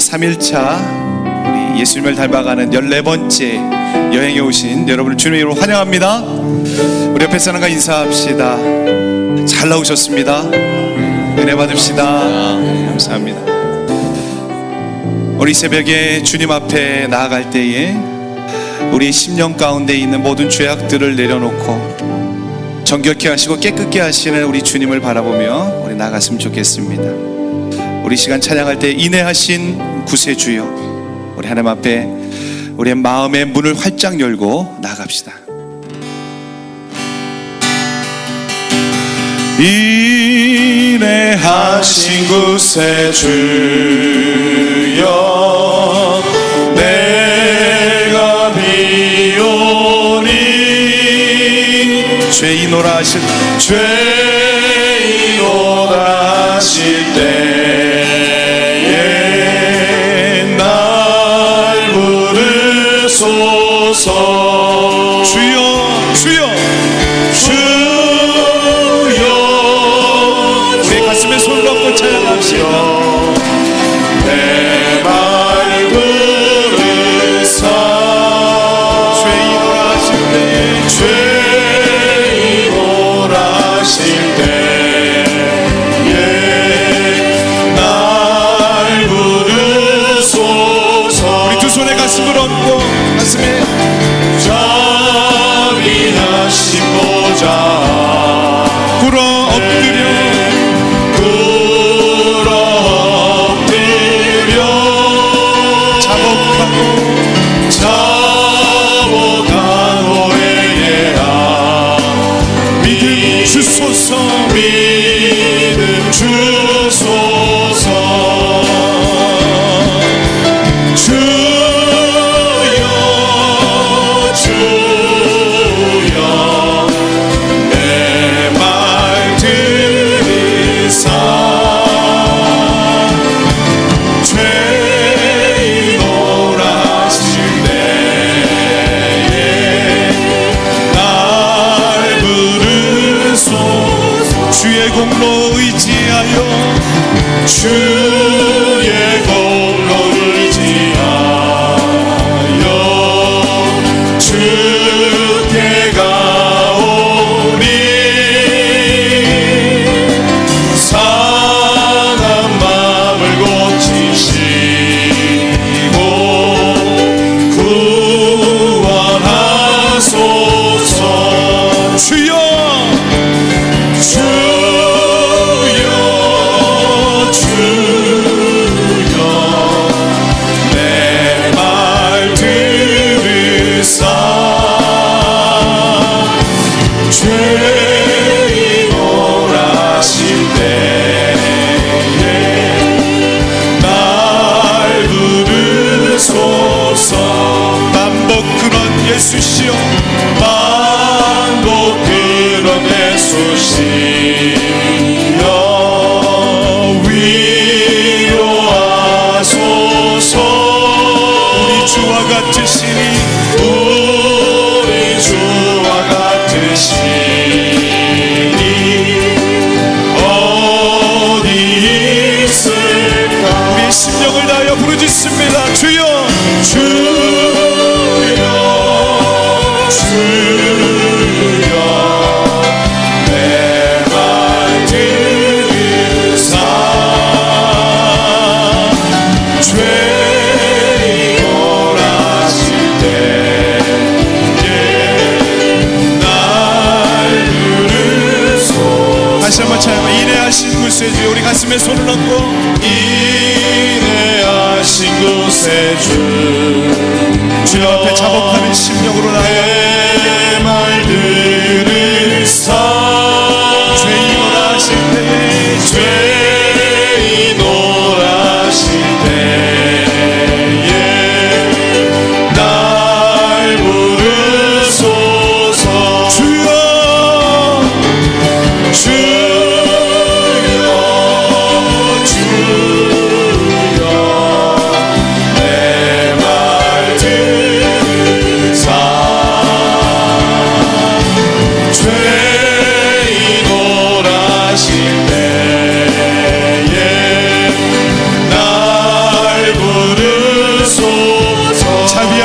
3일차 우리 예수님을 닮아가는 14번째 여행에 오신 여러분을 주님의 이름으로 환영합니다. 우리 옆에 사람과 인사합시다. 잘 나오셨습니다. 은혜 받읍시다. 감사합니다. 우리 새벽에 주님 앞에 나아갈 때에 우리 심령 가운데 있는 모든 죄악들을 내려놓고 정결케 하시고 깨끗게 하시는 우리 주님을 바라보며 우리 나아갔으면 좋겠습니다. 우리 시간 찬양할 때 인내하신 구세주여, 우리 하나님 앞에 우리의 마음의 문을 활짝 열고 나아갑시다. 인내하신 구세주여, 내가 비오니 죄인오라 하실 때에 날 부르소서. 주여 주여 주여, 내 가슴에 손을 얹고 찬양합시다. 내 말 부르사 죄인오라 하실 때에 죄인오라 하실 때에 날 부르소서. 우리 두 손에 가슴을 얹고 가슴에 자비하신 보좌 꿇어 엎드려 자복한 노래야 믿음 주소서, 믿음 주소서. 주여 주여, 내 말 들으사 죄인오라 하실 때에 날 부르소서. 주의 공로 의지하여 주의 공로 의지하여 주께 가오니 상한 마음을 고치시고 구원하소서. 주여 주여 주여, 내 말 들으사 죄인오라 하실 때에 날 부르소서. 반복 그런 예수시여, 반복 그런 예수시여, 위로하소서. 우리 주와 같으시니, 우리 주와 같으시니 어디 있을까. 우리 심령을 다하여 부르짖습니다. 주여 주여 주여, 내 말 들으사 죄인오라 하실 때에 날 부르소서. 다시 한번 찬양해. 인내하신 구세주, 우리 가슴에 손을 얹고 인내하신 구세주, 주 앞에 자복하는 심령으로 나아가 내 말 들으사 죄인오라 하실 때에 죄인오라 하실 때에 날 부르소서. 주여 주여 주여, 내 말 들으사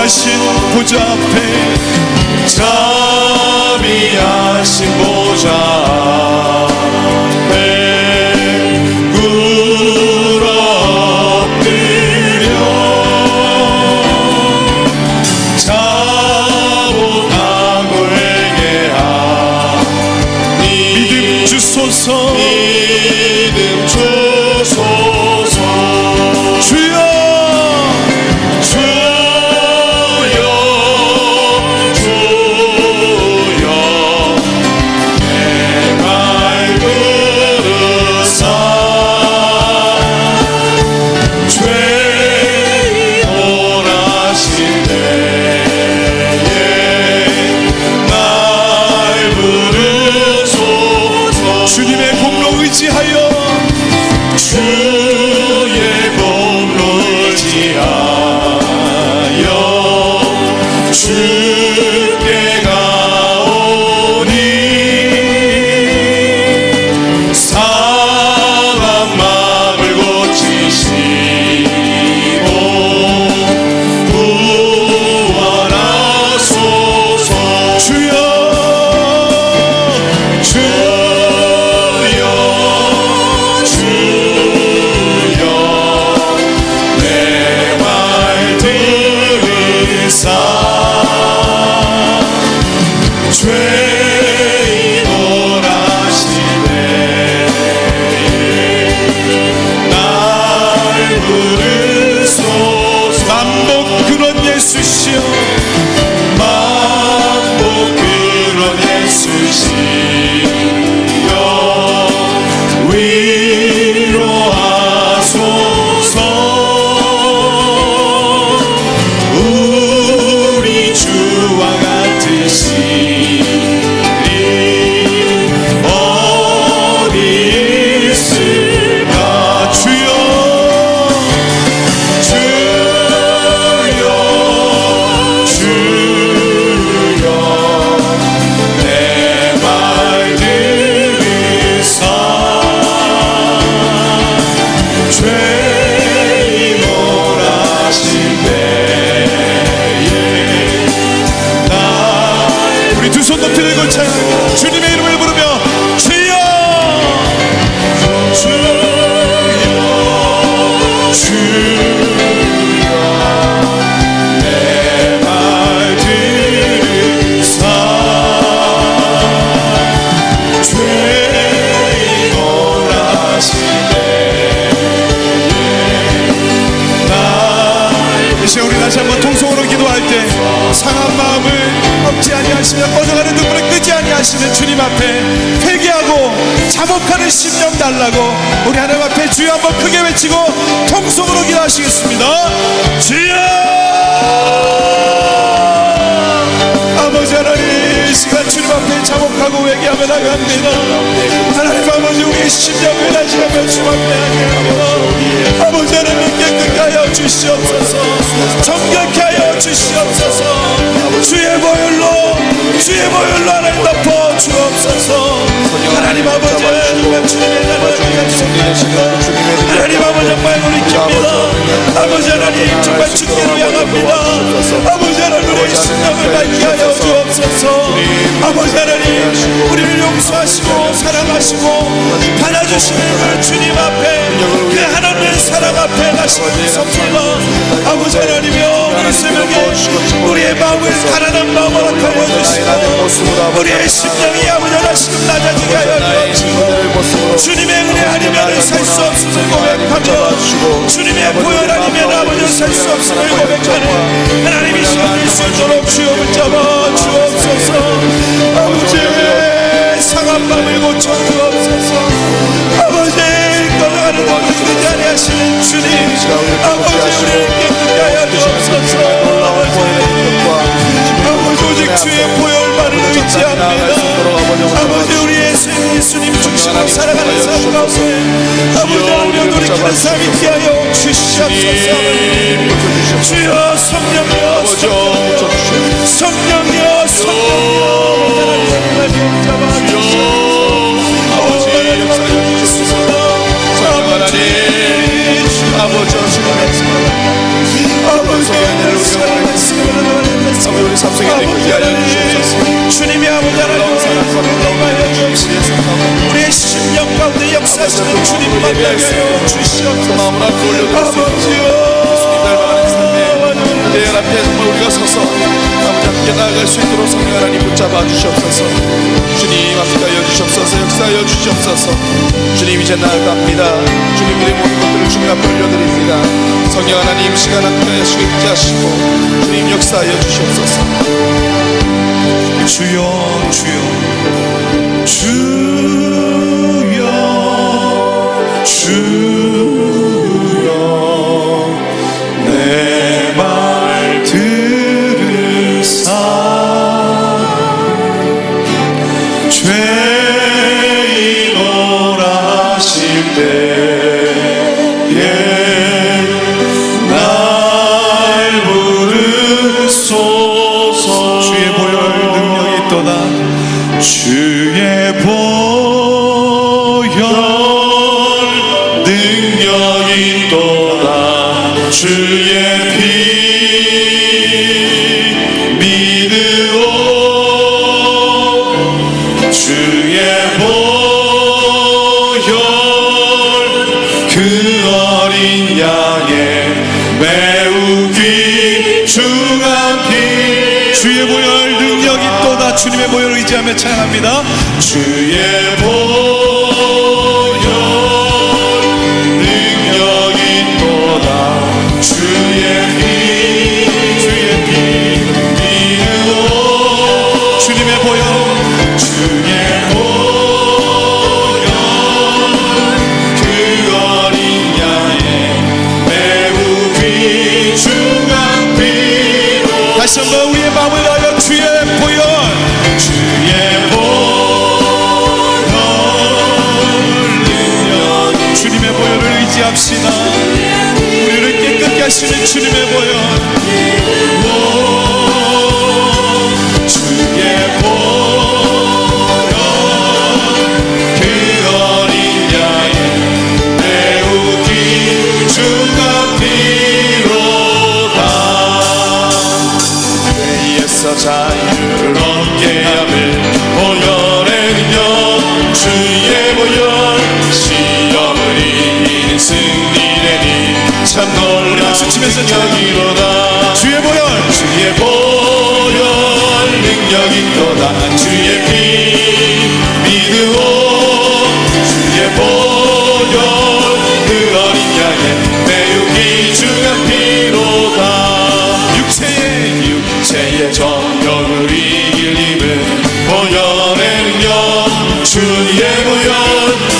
자비하신 보좌 앞에 자비하신 보좌 앞에 꿇어 엎드려 자복하고 회개하니 믿음 주소서 믿음 주소서 주여 주님의 공로 의지하여 주의 공로 의지하여 주께 가오니 상한 마음을 고치시고 구원하소서 주여 주님의 이름을 부르며 주여 내 말 들으사 죄인 원하시네 이 시간 우리 다시 한번 통성으로 기도할 때 상한 마음을 꺾지 아니하시며 꺼져가는 눈물을 끄지 아니하시는 주님 앞에 회개하고 자복하는 심령 달라고 우리 하나님 앞에 주여 한번 크게 외치고 통성으로 기도하시겠습니다. 주여 아버지 하나님 이 시간 주님 앞에 자복하고 회개하며 나갑니다. 하나님 아버지 우리의 심령을 다시 한번 주님 앞에 회개합니다. 아버지 하나님 깨끗게 하여 주시옵소서 정결케 하여 주시옵소서 주의 보혈로 하나님 덮어 주옵소서 하나님 아버지 주님의 나라를 약속합니다. 하나님 아버지 정말 돌이킵니다. 아버지 하나님 정말 주께로 향합니다. 아버지 하나님 우리의 심령을 밝게 하여 주옵소서 아버지 하나님 우리를 용서하시고 사랑하시고 받아주시는 주님 앞에 그 하나님의 사랑 앞에 다시 섭니다. 아버지 하나님이여 우리 새벽에 우리의 마음을 가난한 마음으로 허락하여 주시고 우리의 심령이 아버지 하나님 낮아지게 하여 주시고 주님의 은혜 아니면 살 수 없음을 고백하며 주님의 보혈 아니면 아버지 살 수 없음을 고백하는 하나님이 시간을 수 있도록 주여 붙잡아 주옵소서. 아버지의 상한 마음을 고쳐 주옵소서. 아버지 걸어가는 것을 끄지 아니하시는 주님 아버지 우리를 깨끗게 하여 주옵소서. 아버지 오직 주의 보혈만을 의지합니다. 아버지 우리의 예수님 중심으로 살아가는 삶 가운데 아버지 하나님 돌이키는 삶이 있게 하여 주시옵소서. 주여 성령이여 성령이여 하나님 잡아주시옵소서. 아버지 하나님 아버지 하나님 아버지 하나님 말씀을 우리 삶 속에 있게 하여 주시옵소서. 주님이 아버지 하나님 우리의 심령 가운데 역사하시는 주님 만나게 하여 주시옵소서. 마음을 앞에 올려드렸습니다. 예수님 닮아가는 삶에 내 앞에 정말 우리가 서서 아버지 함께 나아갈 수 있도록 성령 하나님 붙잡아 주시옵소서. 주님 함께 하여 주시옵소서. 역사하여 주시옵소서. 주님 이제 나아갑니다. 주님 우리 모든 것들을 주님 앞에 올려드립니다. 성령 하나님 시간 함께 하시고 있게 하시고 주님 역사하여 주시옵소서. 주여 주여 주여 주여 내 말 들으사 죄인오라 하실 때에 날 부르소서. 주의 보혈 능력이 있도다. 주의 보혈 능력이 있도다. 주의 피 믿으오. 주의 보혈 그 어린 양의 매우 귀중한 피. 주의 보혈 능력이 있도다. 주님의 보혈을 의지하며 찬양합니다. 주의 보혈 능력이 있도다. 주의 피 믿으오. 주님의 보혈 주의 보혈 그 어린 양의 매우 귀중한 피로. 다시 한번 우리의 마음을 다하여 주의 보혈 주의 보혈 능력. 주님의 보혈을 의지합시다. 우리를 깨끗게 하시는 주님의 보혈. 주의 보혈 그 어린 양의 매우 귀중한 피로다. 죄에서 자유를 얻게 하며 보혈의 능력. 주의 보혈 시험을 이기는 승리되니 참 놀라운 능력이로다. 주의 보혈 주의 보혈 능력이 있도다. 주의 피 믿으오. 주의 보혈 그 어린 양의 매우 귀중한 피로다. 육체의 정욕을 이길 힘은 보혈의 능력. 주의 보혈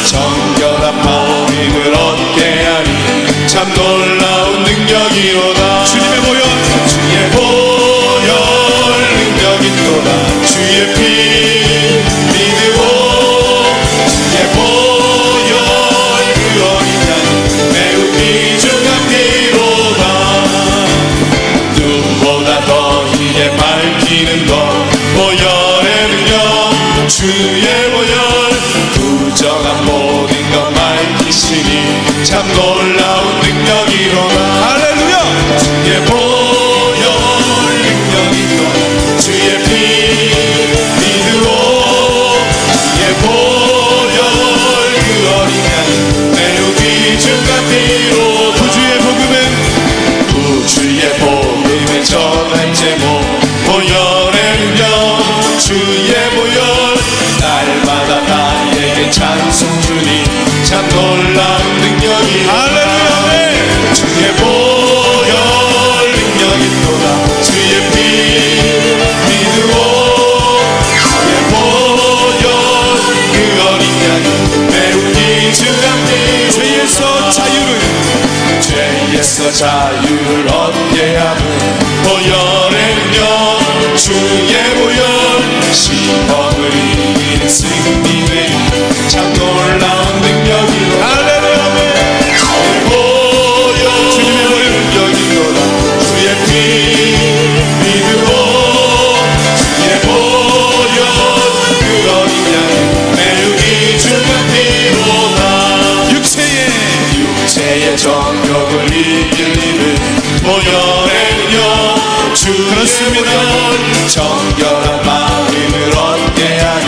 정결한 마음을 얻게 하니 참 놀라운 능력이로다. 주님의 보혈 주의 보혈 능력이 있도다. 주의 피 믿으오. 주의 보혈 그 어린 양 매우 귀중한 피로다. 눈보다 더 희게 밝히는 것 보혈의 능력. 주의 보혈 부정한 모든 것 밝히시니 참 놀라운 능력이로다. 할렐루야. 주의 보혈 능력이 있도다. 주의 피 믿으오. 주의 보혈 그 어린 양 매우 귀중한 피로다. 구주의 복음은 주의 복음을 전할 제목 보혈의 능력. 주의 보혈 날마다 나에게 찬송 주니 참 놀라운 능력이. 할렐루야. 주의 보혈 능력이 있도다. 주의 피 믿으오. 주의 보혈 그 어린 양 매우 귀중한 피. 죄에서 자유를 얻게 하는 보혈의 능력. 주의 보혈 시험을 이기는 승리되니 참 놀라운 능력이로다. 할렐루야. 주의 보혈 능력이 있도다. 주의 피 믿으오. 주의 보혈 그 어린 양 매우 귀중한 피로다. 육체의 정욕을 이길 힘은 보혈의 능력. 그렇습니다. 정결한 마음을 얻게 하니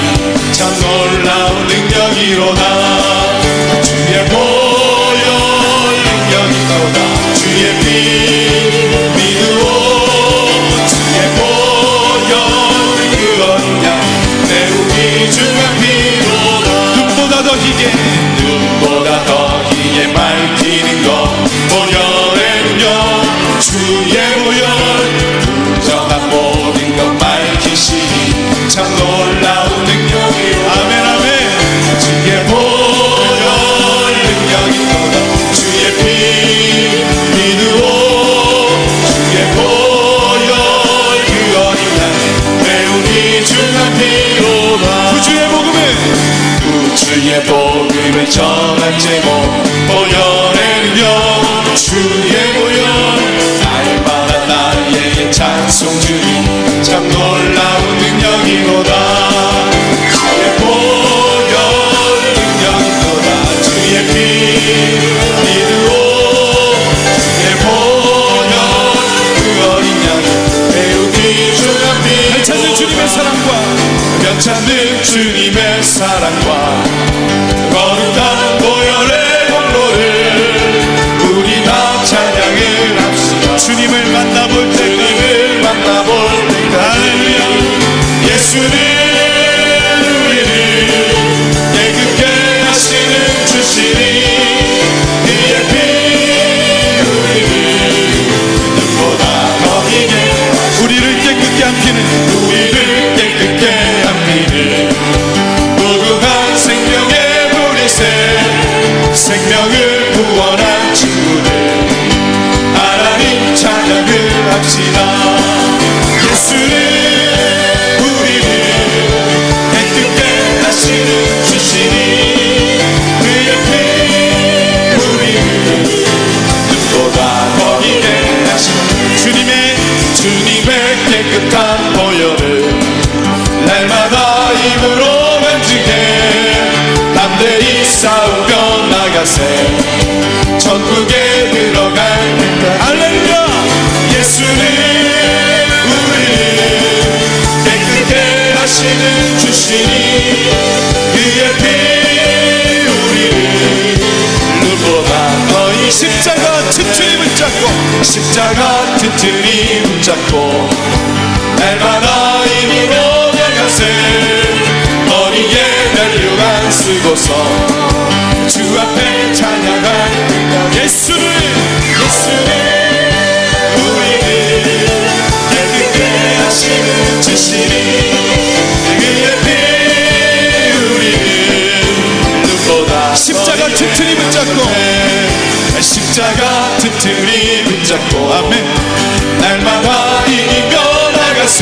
참 놀라운 능력이로다. 주의 보혈 능력이로다. 주의 피 믿으오. 주의 보혈 그 어린 양 매우 귀중한 피로다. 눈보다 더 희게 밝히는 것 보혈의 능력. 주의 보혈 부정한 모든 것 밝히시니 참 놀라운 능력이로다. 아멘 아멘. 주의 보혈 능력이로다. 주의 피 믿으오. 주의 보혈 그 어린 양 매우 귀중한 피로다. 구주의 복음을 주의 복음을 전한 제목 보혈의 능력. 주의 보혈 날마다 나에게 찬송 주니 참 놀라운 능력이로다. 주의 보혈 능력이로다. 주의 피 믿으오. 주의 보혈 그 어린 양 매우 귀중한 피. 찾는 주님의 사랑과 변찬는 주님의 사랑과 거룩한 보혈의 공로를 우리 다 찬양을 합시다. 주님을 만나볼 때 주님을 만나볼 때까지 예수는 우리를 깨끗게 하시는 주시니 그의 피 우리를 눈보다 더 희게 우리를 깨끗게 한 피는 우리를 깨끗게 한 피는 무궁한 생명의 보리새 생명을 구원한 친구들 하나님 찬양을 합시다. 예수는 우리를 깨끗게 하시는 주시니 그의 피 우리를 눈보다 더 희게 하시는 주님의 깨끗한 보혈을 날마다 입으로 만지게 담대히 싸우며 나가세 천국에 들어갈 때까지. 할렐루야. 예수는 우리를 깨끗게 하시는 주시니 그의 피 우리를 눈보다 더 십자가 튼튼히 붙잡고 십자가 튼튼히 붙잡고 날마다 입으로 나가세 머리에 면류관 쓰고서 주 앞에 찬양할 때까지. 예수는 우리를 깨끗게 하시는 주시니 그의 피 우리를 눈보다 십자가 튼튼히 붙잡고 십자가 튼튼히 붙잡고 아멘 날마다 이기며 나가세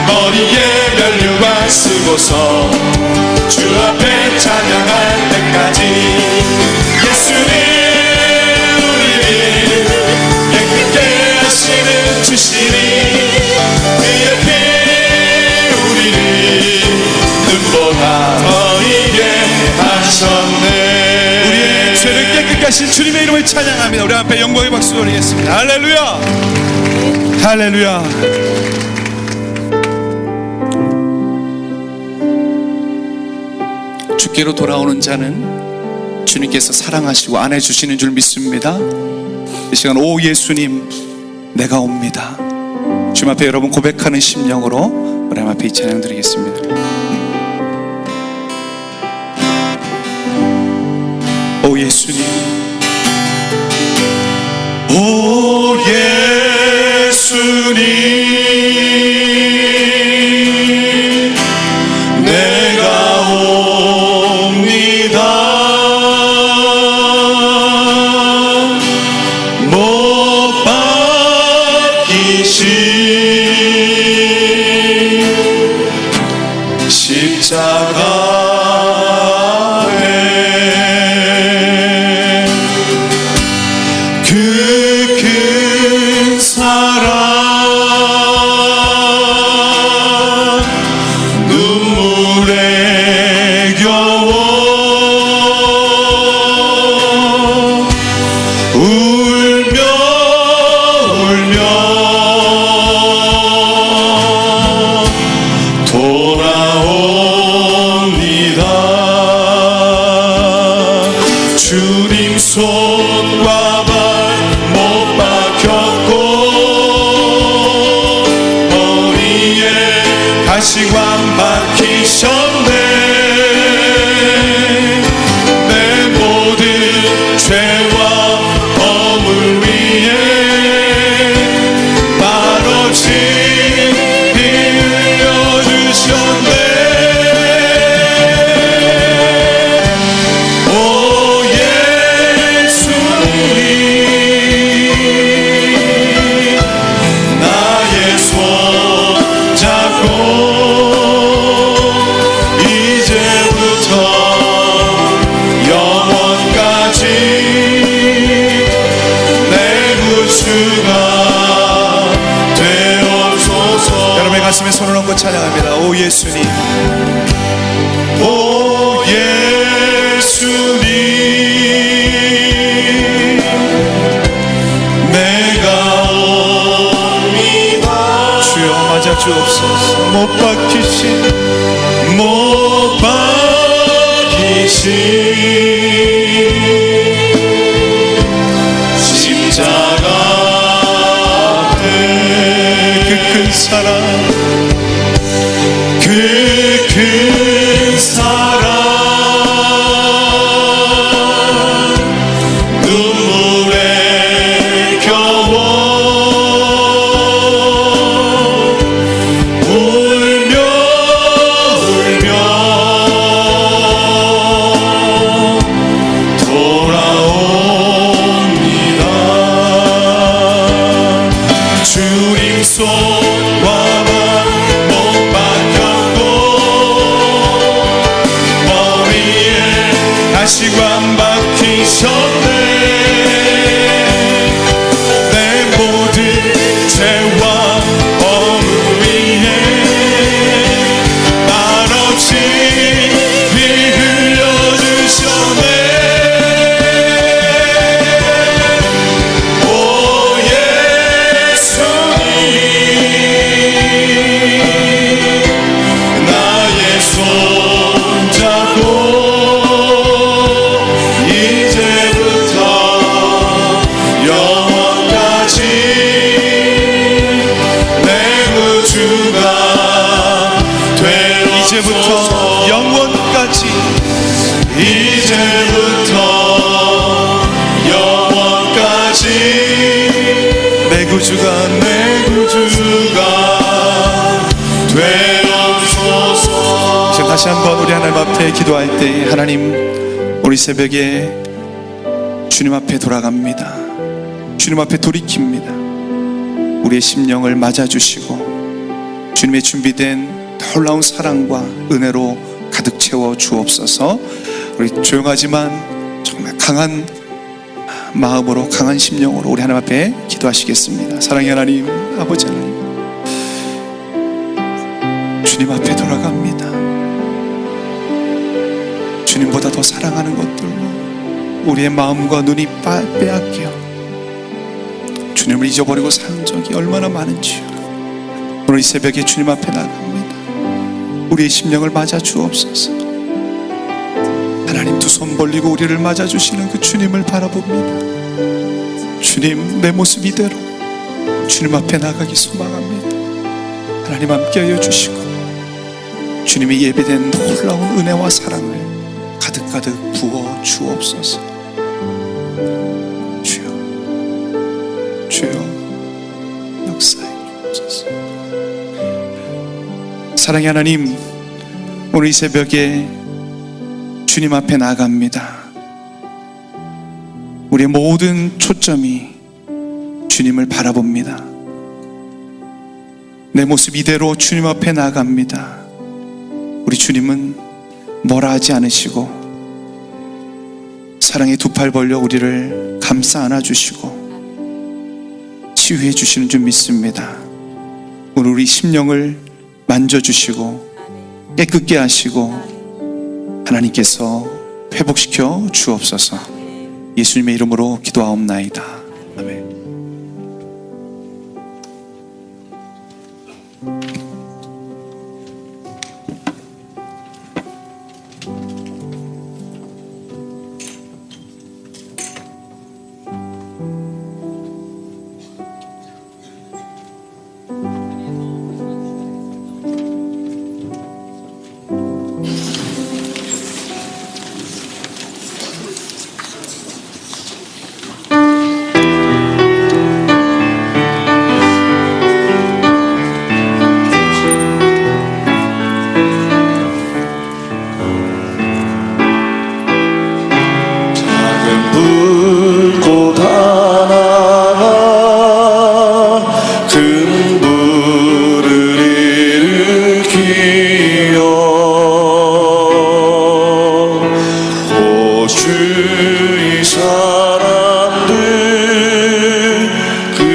머리에 면류관 쓰고서 주 앞에 찬양할 때까지. 예수는 우리를 깨끗게 하시는 주시니 그의 피 우리를 눈보다 더 희게 하셨네. 우리의 죄를 깨끗게 하신 주님의 이름을 찬양합니다. 우리 앞에 영광의 박수 드리겠습니다. 할렐루야 할렐루야. 주께로 돌아오는 자는 주님께서 사랑하시고 안아주시는 줄 믿습니다. 이 시간 오 예수님 내가 옵니다. 주님 앞에 여러분 고백하는 심령으로 우리 앞에 이 찬양 드리겠습니다. 오 예수님 오 예수님 내가 옵니다. 못 박히신 십자가에 그 큰 사랑 눈물에 겨워 울며 울며 가시관 박히셨네. 내 모든 죄와 허물 위에 바로 진 피 흘려주셨네. 오 예수님, 나의 손 잡고 가슴에 손을 얹고 찬양합니다. 오 예수님, 오 예수님, 내가 옵니다. 주여 맞아 주옵소서. 못 박히신 십자가 앞에 그 큰 사랑, 그 큰 사랑, 눈물에 겨워 울며 돌아옵니다. 주님 손과 가시관 박히셨네. 내 모든 죄와 허물 위에 말없이 피 흘려주셨네. 오 예수님, 나의 손 잡고 이제부터 영원까지, 이제부터 영원까지 내 구주가 되옵소서. 지금 다시 한번 우리 하나님 앞에 기도할 때, 하나님, 우리 새벽에 주님 앞에 돌아갑니다. 주님 앞에 돌이킵니다. 우리의 심령을 맞아주시고 주님의 준비된 놀라운 사랑과 은혜로 가득 채워 주옵소서. 우리 조용하지만 정말 강한 마음으로, 강한 심령으로 우리 하나님 앞에 기도하시겠습니다. 사랑의 하나님, 아버지 하나님, 주님 앞에 돌아갑니다. 주님보다 더 사랑하는 것들로 우리의 마음과 눈이 빼앗겨 주님을 잊어버리고 산 적이 얼마나 많은지요. 오늘 이 새벽에 주님 앞에 나갑니다. 우리의 심령을 맞아 주옵소서. 하나님, 두 손 벌리고 우리를 맞아 주시는 그 주님을 바라봅니다. 주님, 내 모습 이대로 주님 앞에 나가기 소망합니다. 하나님, 함께하여 주시고 주님이 예배된 놀라운 은혜와 사랑을 가득가득 부어 주옵소서. 주여, 주여, 역사해 주옵소서. 사랑의 하나님, 오늘 이 새벽에 주님 앞에 나아갑니다. 우리의 모든 초점이 주님을 바라봅니다. 내 모습 이대로 주님 앞에 나아갑니다. 우리 주님은 뭐라 하지 않으시고 사랑의 두 팔 벌려 우리를 감싸 안아주시고 치유해 주시는 줄 믿습니다. 오늘 우리 심령을 만져주시고 깨끗게 하시고 하나님께서 회복시켜 주옵소서. 예수님의 이름으로 기도하옵나이다. 아멘.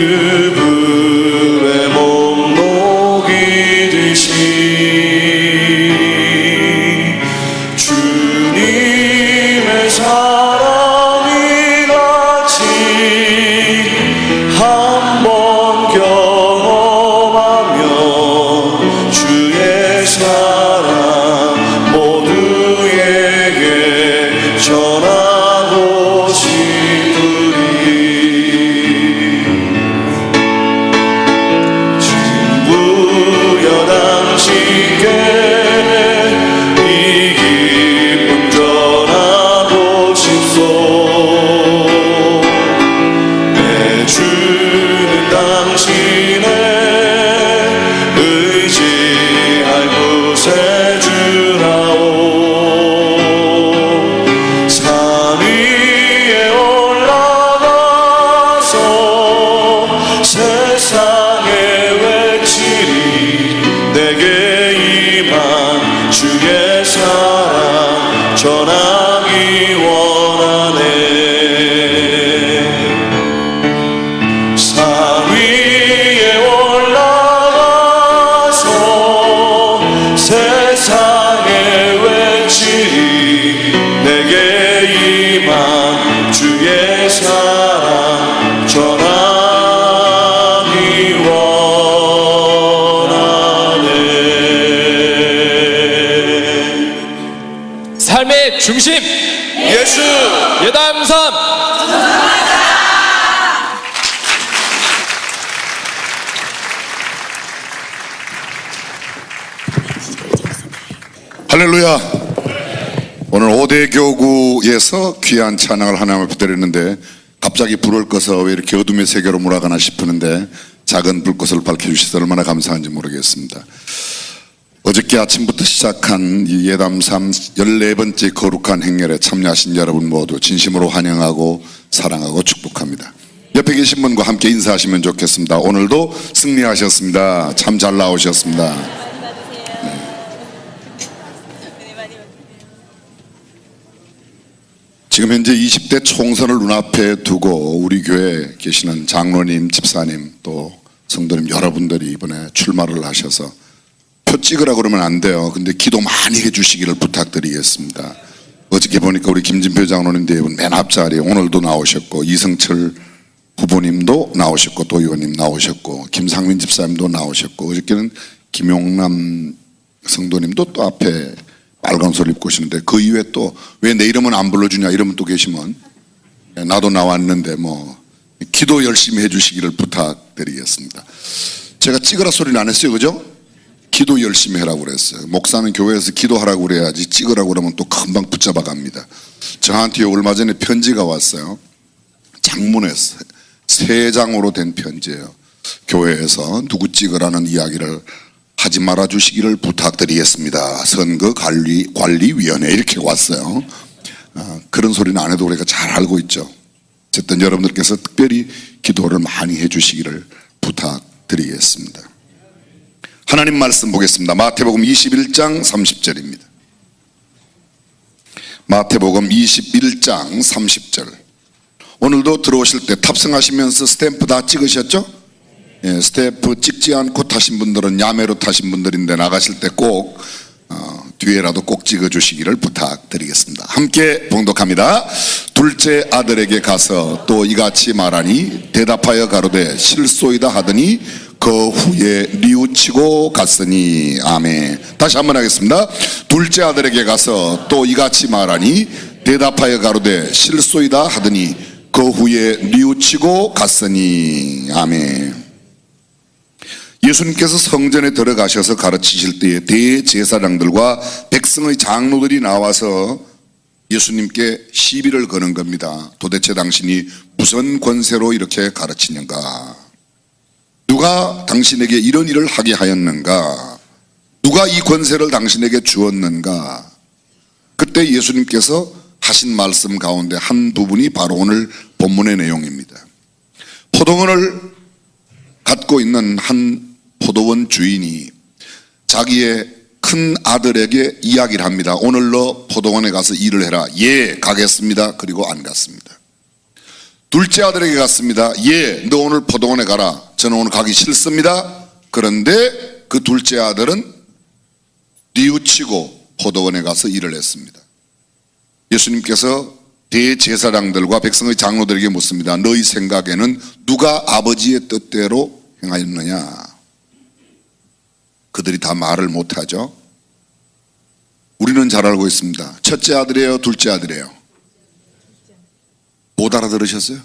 그분의 몸 녹이듯이 주님의 사랑이 같이 한번 경험하며 주의 사랑 모두에게 전하고 싶으리. 친구여 당신께 이 기쁨 전하고 싶소. 내 주는 당신의 의지할 곳에 주라오. 산 위에 올라가서 세상에 외치리. 내게 임한 주의 사랑 전하기 원하네. 산 위에 올라가서 세상에 외치리. 내게 임한 주의 사랑 전하기 원하네. 삶의 중심 예수 예담삼. 할렐루야. 오늘 5대 교구에서 귀한 찬양을 하나님 앞에 드렸는데 갑자기 불을 꺼서 왜 이렇게 어둠의 세계로 몰아가나 싶었는데 작은 불꽃을 밝혀주셔서 얼마나 감사한지 모르겠습니다. 어저께 아침부터 시작한 이 예담삼 14번째 거룩한 행렬에 참여하신 여러분 모두 진심으로 환영하고 사랑하고 축복합니다. 옆에 계신 분과 함께 인사하시면 좋겠습니다. 오늘도 승리하셨습니다. 참 잘 나오셨습니다. 지금 현재 20대 총선을 눈앞에 두고 우리 교회에 계시는 장로님, 집사님 또 성도님 여러분들이 이번에 출마를 하셔서 표 찍으라 그러면 안 돼요. 근데 기도 많이 해주시기를 부탁드리겠습니다. 어저께 보니까 우리 김진표 장로님 대분 맨 앞자리에 오늘도 나오셨고 이승철 후보님도 나오셨고 도 의원님 나오셨고 김상민 집사님도 나오셨고 어저께는 김용남 성도님도 또 앞에 빨간 옷을 입고 오시는데 그 이후에 또 왜 내 이름은 안 불러주냐 이러면 또 계시면 나도 나왔는데 뭐 기도 열심히 해주시기를 부탁드리겠습니다. 제가 찍으라 소리는 안 했어요, 그죠? 기도 열심히 하라고 그랬어요. 목사는 교회에서 기도하라고 그래야지 찍으라고 그러면 또 금방 붙잡아 갑니다. 저한테 얼마 전에 편지가 왔어요. 장문에서 3장으로 된 편지예요. 교회에서 누구 찍으라는 이야기를 하지 말아 주시기를 부탁드리겠습니다. 선거관리위원회 이렇게 왔어요. 그런 소리는 안 해도 우리가 잘 알고 있죠. 어쨌든 여러분들께서 특별히 기도를 많이 해주시기를 부탁드리겠습니다. 하나님 말씀 보겠습니다. 마태복음 21장 30절입니다. 마태복음 21장 30절. 오늘도 들어오실 때 탑승하시면서 스탬프 다 찍으셨죠? 예, 스탬프 찍지 않고 타신 분들은 야매로 타신 분들인데 나가실 때 꼭 뒤에라도 꼭 찍어주시기를 부탁드리겠습니다. 함께 봉독합니다. 둘째 아들에게 가서 또 이같이 말하니 대답하여 가로되 실소이다 하더니 그 후에 뉘우치고 갔으니. 아멘. 다시 한번 하겠습니다. 둘째 아들에게 가서 또 이같이 말하니 대답하여 가로되 실소이다 하더니 그 후에 뉘우치고 갔으니. 아멘. 예수님께서 성전에 들어가셔서 가르치실 때에 대제사장들과 백성의 장로들이 나와서 예수님께 시비를 거는 겁니다. 도대체 당신이 무슨 권세로 이렇게 가르치는가? 누가 당신에게 이런 일을 하게 하였는가? 누가 이 권세를 당신에게 주었는가? 그때 예수님께서 하신 말씀 가운데 한 부분이 바로 오늘 본문의 내용입니다. 포도원을 갖고 있는 한 포도원 주인이 자기의 큰 아들에게 이야기를 합니다. 오늘 너 포도원에 가서 일을 해라. 예, 가겠습니다. 그리고 안 갔습니다. 둘째 아들에게 갔습니다. 예, 너 오늘 포도원에 가라. 저는 오늘 가기 싫습니다. 그런데 그 둘째 아들은 뉘우치고 포도원에 가서 일을 했습니다. 예수님께서 대제사장들과 백성의 장로들에게 묻습니다. 너희 생각에는 누가 아버지의 뜻대로 행하였느냐? 그들이 다 말을 못하죠. 우리는 잘 알고 있습니다. 첫째 아들이에요, 둘째 아들이에요? 못 알아들으셨어요?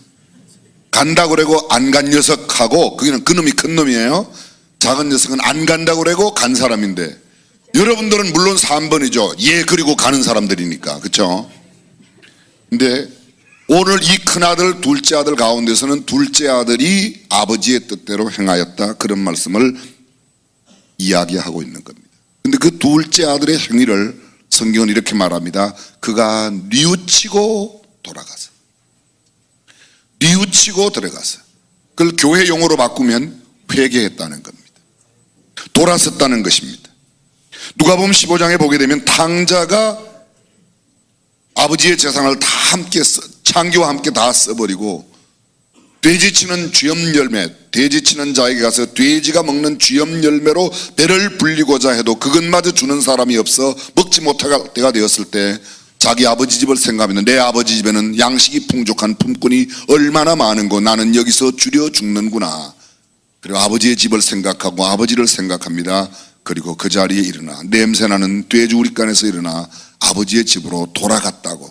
간다고 그러고 안 간 녀석하고, 거기는 그놈이 큰 놈이에요. 작은 녀석은 안 간다고 그러고 간 사람인데, 여러분들은 물론 3번이죠. 예, 그리고 가는 사람들이니까. 그렇죠? 근데 오늘 이 큰아들 둘째 아들 가운데서는 둘째 아들이 아버지의 뜻대로 행하였다, 그런 말씀을 이야기하고 있는 겁니다. 근데 그 둘째 아들의 행위를 성경은 이렇게 말합니다. 그가 뉘우치고 돌아가서, 뉘우치고 들어가서, 그걸 교회 용어로 바꾸면 회개했다는 겁니다. 돌아섰다는 것입니다. 누가복음 15장에 보게 되면 탕자가 아버지의 재산을 다 함께 창기와 함께 다 써버리고, 돼지치는 쥐염 열매, 돼지치는 자에게 가서 돼지가 먹는 쥐염 열매로 배를 불리고자 해도 그것마저 주는 사람이 없어 먹지 못할 때가 되었을 때 자기 아버지 집을 생각하면, 내 아버지 집에는 양식이 풍족한 품꾼이 얼마나 많은고 나는 여기서 줄여 죽는구나. 그리고 아버지의 집을 생각하고 아버지를 생각합니다. 그리고 그 자리에 일어나 냄새나는 돼지우리간에서 일어나 아버지의 집으로 돌아갔다고.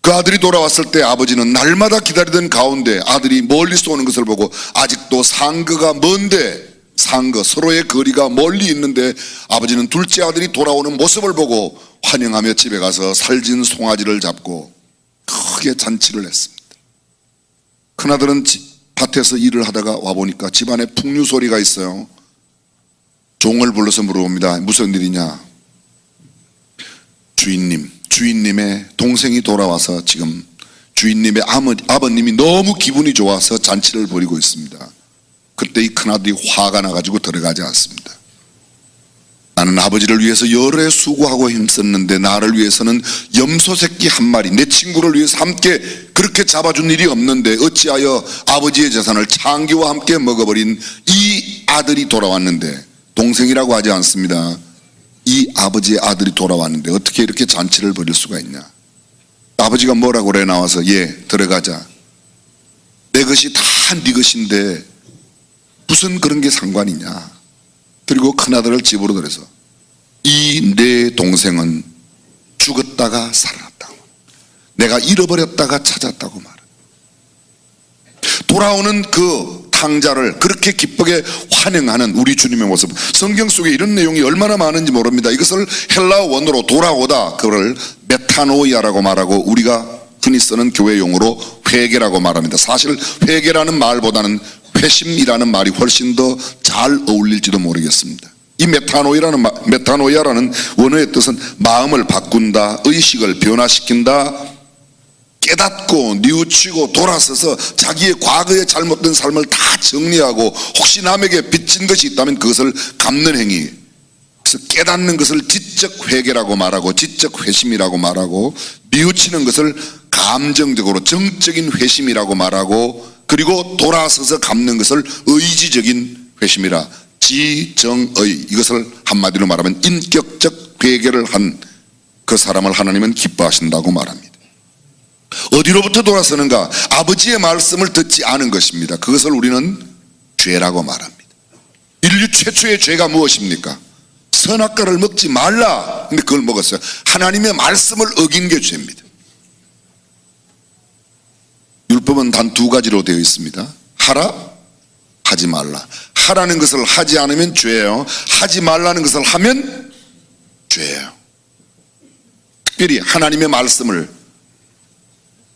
그 아들이 돌아왔을 때 아버지는 날마다 기다리던 가운데 아들이 멀리서 오는 것을 보고, 아직도 상거가 먼데, 상거 서로의 거리가 멀리 있는데 아버지는 둘째 아들이 돌아오는 모습을 보고 환영하며 집에 가서 살진 송아지를 잡고 크게 잔치를 했습니다. 큰아들은 밭에서 일을 하다가 와보니까 집안에 풍류 소리가 있어요. 종을 불러서 물어봅니다. 무슨 일이냐? 주인님의 동생이 돌아와서 지금 주인님의 아버님이 너무 기분이 좋아서 잔치를 벌이고 있습니다. 그때 이 큰아들이 화가 나가지고 들어가지 않습니다. 나는 아버지를 위해서 여러 해 수고하고 힘썼는데 나를 위해서는 염소 새끼 한 마리, 내 친구를 위해서 함께 그렇게 잡아준 일이 없는데 어찌하여 아버지의 재산을 창기와 함께 먹어버린 이 아들이 돌아왔는데, 동생이라고 하지 않습니다. 이 아버지의 아들이 돌아왔는데 어떻게 이렇게 잔치를 벌일 수가 있냐? 아버지가 뭐라고 그래 나와서, 예, 들어가자. 내 것이 다 네 것인데 무슨 그런 게 상관이냐? 그리고 큰아들을 집으로 들여서, 이 내 동생은 죽었다가 살아났다고, 내가 잃어버렸다가 찾았다고 말해. 돌아오는 그 탕자를 그렇게 기쁘게 환영하는 우리 주님의 모습, 성경 속에 이런 내용이 얼마나 많은지 모릅니다. 이것을 헬라어 원어로 돌아오다, 그걸 메타노이아라고 말하고 우리가 흔히 쓰는 교회 용어로 회개라고 말합니다. 사실 회개라는 말보다는 회심이라는 말이 훨씬 더 잘 어울릴지도 모르겠습니다. 이 메타노이아라는 원어의 뜻은 마음을 바꾼다, 의식을 변화시킨다, 깨닫고 뉘우치고 돌아서서 자기의 과거의 잘못된 삶을 다 정리하고 혹시 남에게 빚진 것이 있다면 그것을 갚는 행위, 그래서 깨닫는 것을 지적 회개라고 말하고 지적 회심이라고 말하고, 뉘우치는 것을 감정적으로 정적인 회심이라고 말하고, 그리고 돌아서서 갚는 것을 의지적인 회심이라, 지정의, 이것을 한마디로 말하면 인격적 회개를 한 그 사람을 하나님은 기뻐하신다고 말합니다. 어디로부터 돌아서는가? 아버지의 말씀을 듣지 않은 것입니다. 그것을 우리는 죄라고 말합니다. 인류 최초의 죄가 무엇입니까? 선악과를 먹지 말라. 근데 그걸 먹었어요. 하나님의 말씀을 어긴 게 죄입니다. 율법은 단 두 가지로 되어 있습니다. 하라, 하지 말라. 하라는 것을 하지 않으면 죄예요. 하지 말라는 것을 하면 죄예요. 특별히 하나님의 말씀을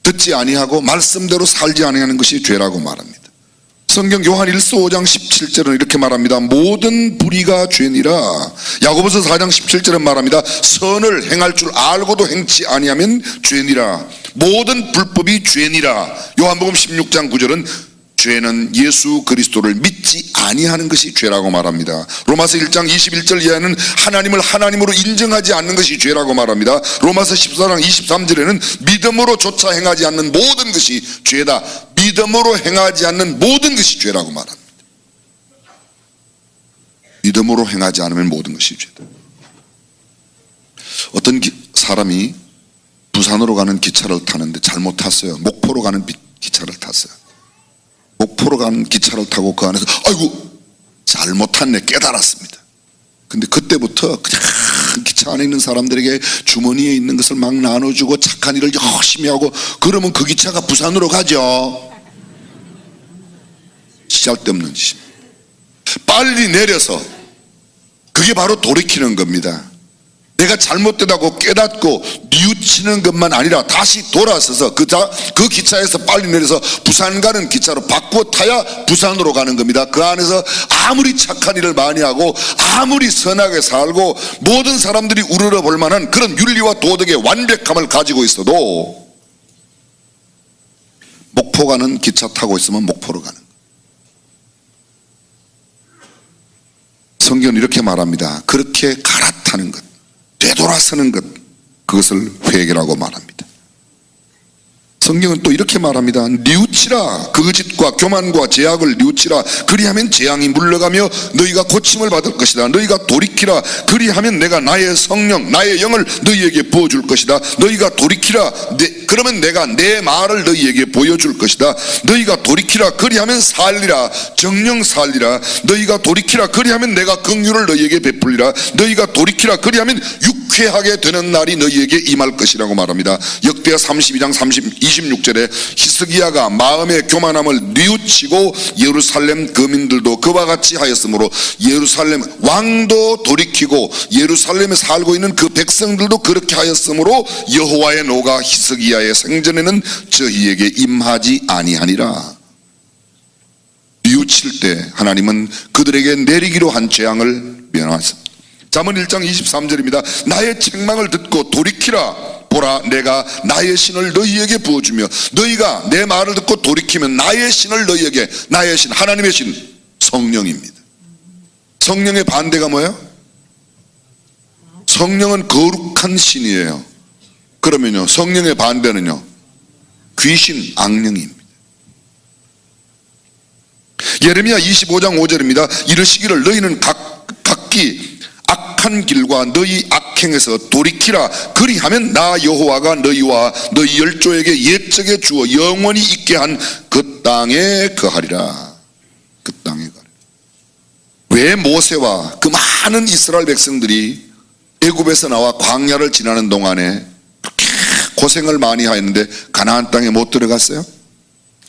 듣지 아니하고 말씀대로 살지 아니하는 것이 죄라고 말합니다. 성경 요한 1서 5장 17절은 이렇게 말합니다. 모든 불의가 죄니라. 야고보서 4장 17절은 말합니다. 선을 행할 줄 알고도 행치 아니하면 죄니라. 모든 불법이 죄니라. 요한복음 16장 9절은 죄는 예수 그리스도를 믿지 아니하는 것이 죄라고 말합니다. 로마서 1장 21절 이하에는 하나님을 하나님으로 인정하지 않는 것이 죄라고 말합니다. 로마서 14장 23절에는 믿음으로 조차 행하지 않는 모든 것이 죄다. 믿음으로 행하지 않는 모든 것이 죄라고 말합니다. 믿음으로 행하지 않으면 모든 것이 죄다. 어떤 사람이 부산으로 가는 기차를 타는데 잘못 탔어요. 목포로 가는 기차를 탔어요. 목포로 가는 기차를 타고 그 안에서 아이고 잘못 탔네 깨달았습니다. 근데 그때부터 그냥 기차 안에 있는 사람들에게 주머니에 있는 것을 막 나눠주고 착한 일을 열심히 하고 그러면 그 기차가 부산으로 가죠. 시작데없는 짓. 빨리 내려서 그게 바로 돌이키는 겁니다. 내가 잘못되다고 깨닫고 뉘우치는 것만 아니라 다시 돌아서서 그 기차에서 빨리 내려서 부산 가는 기차로 바꾸어 타야 부산으로 가는 겁니다. 그 안에서 아무리 착한 일을 많이 하고 아무리 선하게 살고 모든 사람들이 우러러 볼 만한 그런 윤리와 도덕의 완벽함을 가지고 있어도 목포 가는 기차 타고 있으면 목포로 가는 거예요. 성경은 이렇게 말합니다. 그렇게 갈아타는 것, 되돌아서는 것, 그것을 회개라고 말합니다. 성경은 또 이렇게 말합니다. 뉘우치라. 거짓과 교만과 죄악을 뉘우치라. 그리하면 재앙이 물러가며 너희가 고침을 받을 것이다. 너희가 돌이키라. 그리하면 내가 나의 성령 나의 영을 너희에게 부어줄 것이다. 너희가 돌이키라. 그러면 내가 내 말을 너희에게 보여줄 것이다. 너희가 돌이키라. 그리하면 살리라. 정령 살리라. 너희가 돌이키라. 그리하면 내가 긍휼을 너희에게 베풀리라. 너희가 돌이키라. 그리하면 유쾌하게 되는 날이 너희에게 임할 것이라고 말합니다. 역대하 32장 26절에 히스기야가 마음의 교만함을 뉘우치고 예루살렘 거민들도 그와 같이 하였으므로 예루살렘 왕도 돌이키고 예루살렘에 살고 있는 그 백성들도 그렇게 하였으므로 여호와의 노가 히스기야의 생전에는 저희에게 임하지 아니하니라. 뉘우칠 때 하나님은 그들에게 내리기로 한 재앙을 면하셨습니다. 잠언 1장 23절입니다. 나의 책망을 듣고 돌이키라. 보라 내가 나의 신을 너희에게 부어주며 너희가 내 말을 듣고 돌이키면 나의 신을 너희에게, 나의 신 하나님의 신 성령입니다. 성령의 반대가 뭐예요? 성령은 거룩한 신이에요. 그러면요 성령의 반대는요 귀신 악령입니다. 예레미야 25장 5절입니다. 이르시기를 너희는 각기 악한 길과 너희 악행에서 돌이키라. 그리하면 나 여호와가 너희와 너희 열조에게 옛적에 주어 영원히 있게 한 그 땅에 거하리라. 그 땅에 거하리라. 왜 모세와 그 많은 이스라엘 백성들이 애굽에서 나와 광야를 지나는 동안에 그렇게 고생을 많이 하였는데 가나안 땅에 못 들어갔어요?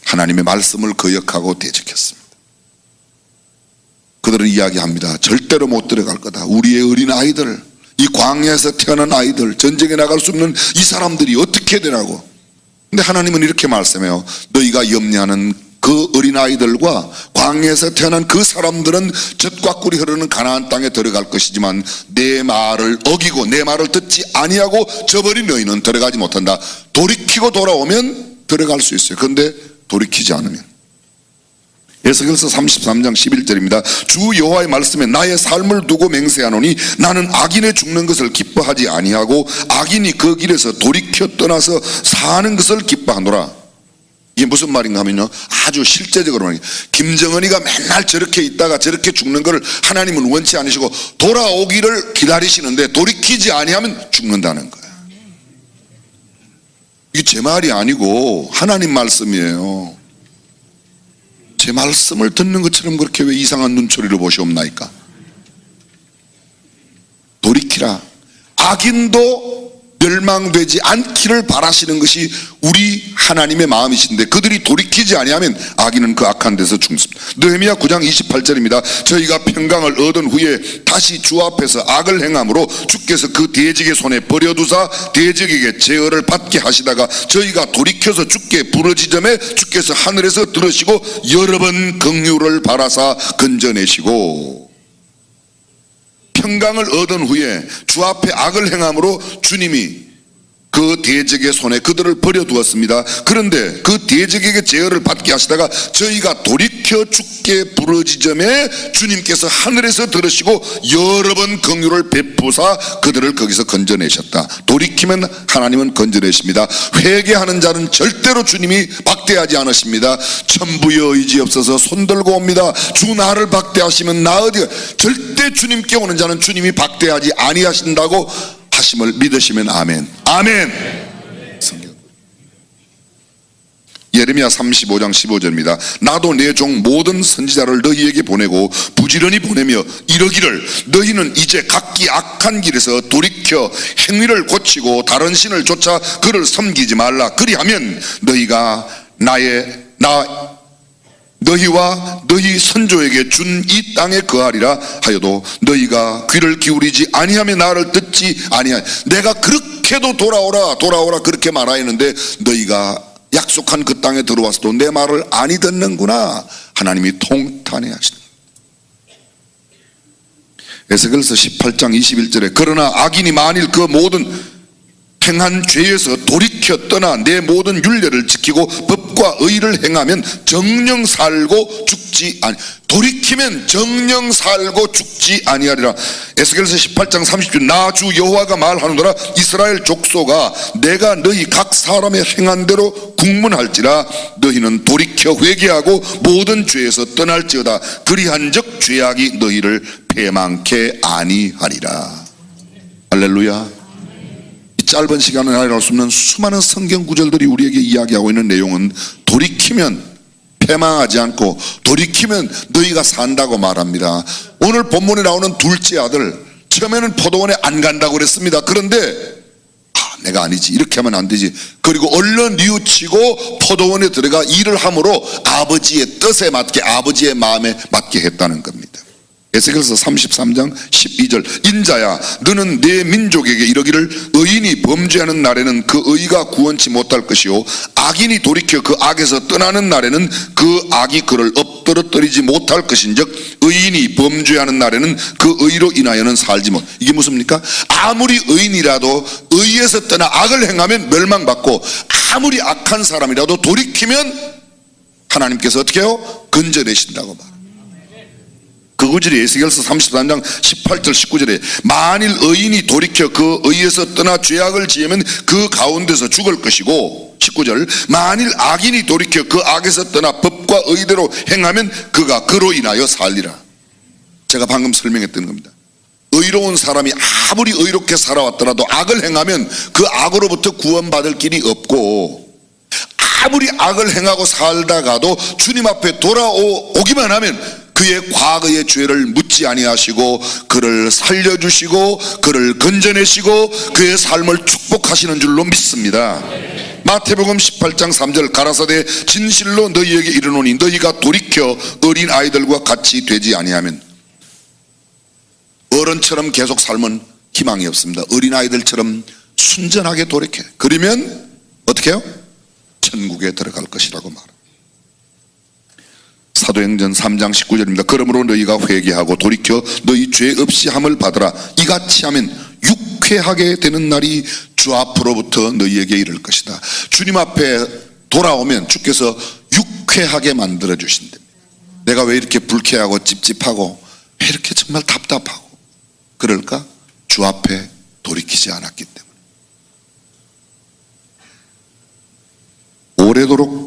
하나님의 말씀을 거역하고 대적했습니다. 그들은 이야기합니다. 절대로 못 들어갈 거다. 우리의 어린 아이들, 이 광야에서 태어난 아이들, 전쟁에 나갈 수 없는 이 사람들이 어떻게 되라고. 근데 하나님은 이렇게 말씀해요. 너희가 염려하는 그 어린 아이들과 광야에서 태어난 그 사람들은 젖과 꿀이 흐르는 가나안 땅에 들어갈 것이지만 내 말을 어기고 내 말을 듣지 아니하고 저버린 너희는 들어가지 못한다. 돌이키고 돌아오면 들어갈 수 있어요. 그런데 돌이키지 않으면. 에스겔서 33장 11절입니다. 주 여호와의 말씀에 나의 삶을 두고 맹세하노니 나는 악인의 죽는 것을 기뻐하지 아니하고 악인이 그 길에서 돌이켜 떠나서 사는 것을 기뻐하노라. 이게 무슨 말인가 하면요 아주 실제적으로 말이에요. 김정은이가 맨날 저렇게 있다가 저렇게 죽는 것을 하나님은 원치 않으시고 돌아오기를 기다리시는데 돌이키지 아니하면 죽는다는 거예요. 이게 제 말이 아니고 하나님 말씀이에요. 제 말씀을 듣는 것처럼 그렇게 왜 이상한 눈초리를 보시옵나이까. 돌이키라. 악인도 멸망되지 않기를 바라시는 것이 우리 하나님의 마음이신데 그들이 돌이키지 아니하면 악인은 그 악한 데서 죽습니다. 느헤미야 9장 28절입니다. 저희가 평강을 얻은 후에 다시 주 앞에서 악을 행함으로 주께서 그 대적의 손에 버려두사 대적에게 제어를 받게 하시다가 저희가 돌이켜서 주께 부르짖음에 주께서 하늘에서 들으시고 여러 번 긍휼을 바라사 건져내시고 평강을 얻은 후에 주 앞에 악을 행함으로 주님이 그 대적의 손에 그들을 버려두었습니다. 그런데 그 대적에게 제어를 받게 하시다가 저희가 돌이켜 죽게 부르짖음에 주님께서 하늘에서 들으시고 여러 번 긍휼을 베푸사 그들을 거기서 건져내셨다. 돌이키면 하나님은 건져내십니다. 회개하는 자는 절대로 주님이 박대하지 않으십니다. 천부여 의지없어서 손들고 옵니다. 주 나를 박대하시면 나 어디가. 절대 주님께 오는 자는 주님이 박대하지 아니하신다고 하심을 믿으시면 아멘. 아멘. 성경 예레미야 35장 15절입니다. 나도 내 종 모든 선지자를 너희에게 보내고 부지런히 보내며 이러기를 너희는 이제 각기 악한 길에서 돌이켜 행위를 고치고 다른 신을 쫓아 그를 섬기지 말라. 그리하면 너희와 너희 선조에게 준 이 땅에 거하리라 하여도 너희가 귀를 기울이지 아니하며 나를 듣지 아니하. 내가 그렇게도 돌아오라 그렇게 말하였는데 너희가 약속한 그 땅에 들어와서도 내 말을 아니 듣는구나. 하나님이 통탄해 하시는. 에스겔서 18장 21절에 그러나 악인이 만일 그 모든 행한 죄에서 돌이켜 떠나 내 모든 율례를 지키고 법과 의를 행하면 정령 살고 죽지 아니. 돌이키면 정령 살고 죽지 아니하리라. 에스겔서 18장 30절 나 주 여호와가 말하노라. 이스라엘 족속아 내가 너희 각 사람의 행한 대로 국문할지라. 너희는 돌이켜 회개하고 모든 죄에서 떠날지어다. 그리한즉 죄악이 너희를 패망케 아니하리라. 할렐루야. 짧은 시간에 알아갈 수 없는 수많은 성경 구절들이 우리에게 이야기하고 있는 내용은 돌이키면 패망하지 않고 돌이키면 너희가 산다고 말합니다. 오늘 본문에 나오는 둘째 아들 처음에는 포도원에 안 간다고 그랬습니다. 그런데 내가 아니지 이렇게 하면 안 되지. 그리고 얼른 뉘우치고 포도원에 들어가 일을 함으로 아버지의 뜻에 맞게 아버지의 마음에 맞게 했다는 겁니다. 에스겔서 33장 12절 인자야 너는 내 민족에게 이르기를 의인이 범죄하는 날에는 그 의가 구원치 못할 것이요 악인이 돌이켜 그 악에서 떠나는 날에는 그 악이 그를 엎드러뜨리지 못할 것인즉 의인이 범죄하는 날에는 그 의로 인하여는 살지 못. 이게 무슨입니까? 아무리 의인이라도 의에서 떠나 악을 행하면 멸망받고 아무리 악한 사람이라도 돌이키면 하나님께서 어떻게 해요? 건져내신다고 말합니다. 그 구절이 에스겔서 33장 18절 19절에 만일 의인이 돌이켜 그 의에서 떠나 죄악을 지으면 그 가운데서 죽을 것이고 19절 만일 악인이 돌이켜 그 악에서 떠나 법과 의대로 행하면 그가 그로 인하여 살리라. 제가 방금 설명했던 겁니다. 의로운 사람이 아무리 의롭게 살아왔더라도 악을 행하면 그 악으로부터 구원받을 길이 없고 아무리 악을 행하고 살다가도 주님 앞에 돌아오기만 하면 그의 과거의 죄를 묻지 아니하시고 그를 살려주시고 그를 건져내시고 그의 삶을 축복하시는 줄로 믿습니다. 마태복음 18장 3절 가라사대 진실로 너희에게 이르노니 너희가 돌이켜 어린 아이들과 같이 되지 아니하면. 어른처럼 계속 살면 희망이 없습니다. 어린 아이들처럼 순전하게 돌이켜 그러면 어떻게 해요? 천국에 들어갈 것이라고 말합니다. 사도행전 3장 19절입니다. 그러므로 너희가 회개하고 돌이켜 너희 죄 없이 함을 받으라. 이같이 하면 유쾌하게 되는 날이 주 앞으로부터 너희에게 이를 것이다. 주님 앞에 돌아오면 주께서 유쾌하게 만들어 주신답니다. 내가 왜 이렇게 불쾌하고 찝찝하고 왜 이렇게 정말 답답하고 그럴까? 주 앞에 돌이키지 않았기 때문에. 오래도록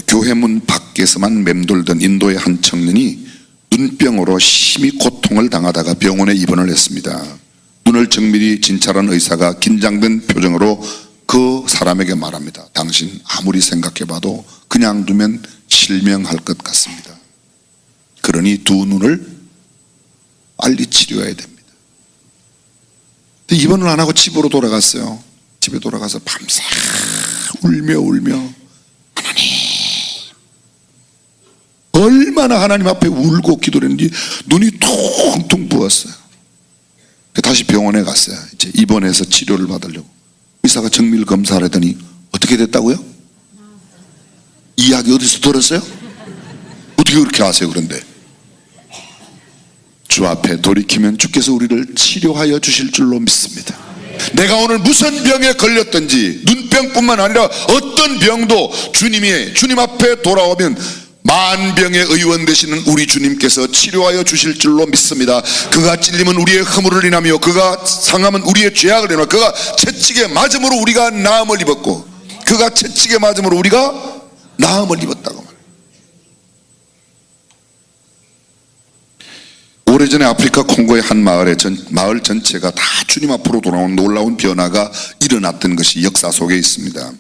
교회문 밖에서만 맴돌던 인도의 한 청년이 눈병으로 심히 고통을 당하다가 병원에 입원을 했습니다. 눈을 정밀히 진찰한 의사가 긴장된 표정으로 그 사람에게 말합니다. 당신 아무리 생각해봐도 그냥 두면 실명할 것 같습니다. 그러니 두 눈을 빨리 치료해야 됩니다. 근데 입원을 안 하고 집으로 돌아갔어요. 집에 돌아가서 밤새 울며 하나님, 얼마나 하나님 앞에 울고 기도를 했는지 눈이 퉁퉁 부었어요. 다시 병원에 갔어요. 이제 입원해서 치료를 받으려고. 의사가 정밀 검사를 했더니 어떻게 됐다고요? 이야기 어디서 들었어요? 어떻게 그렇게 아세요? 그런데 주 앞에 돌이키면 주께서 우리를 치료하여 주실 줄로 믿습니다. 내가 오늘 무슨 병에 걸렸든지 눈병뿐만 아니라 어떤 병도 주님 앞에 돌아오면 만병의 의원 되시는 우리 주님께서 치료하여 주실 줄로 믿습니다. 그가 찔림은 우리의 허물을 인하며 그가 상함은 우리의 죄악을 인하며 그가 채찍에 맞음으로 우리가 나음을 입었고 그가 채찍에 맞음으로 우리가 나음을 입었다고 말해요. 오래전에 아프리카 콩고의 한 마을 전체가 다 주님 앞으로 돌아온 놀라운 변화가 일어났던 것이 역사 속에 있습니다.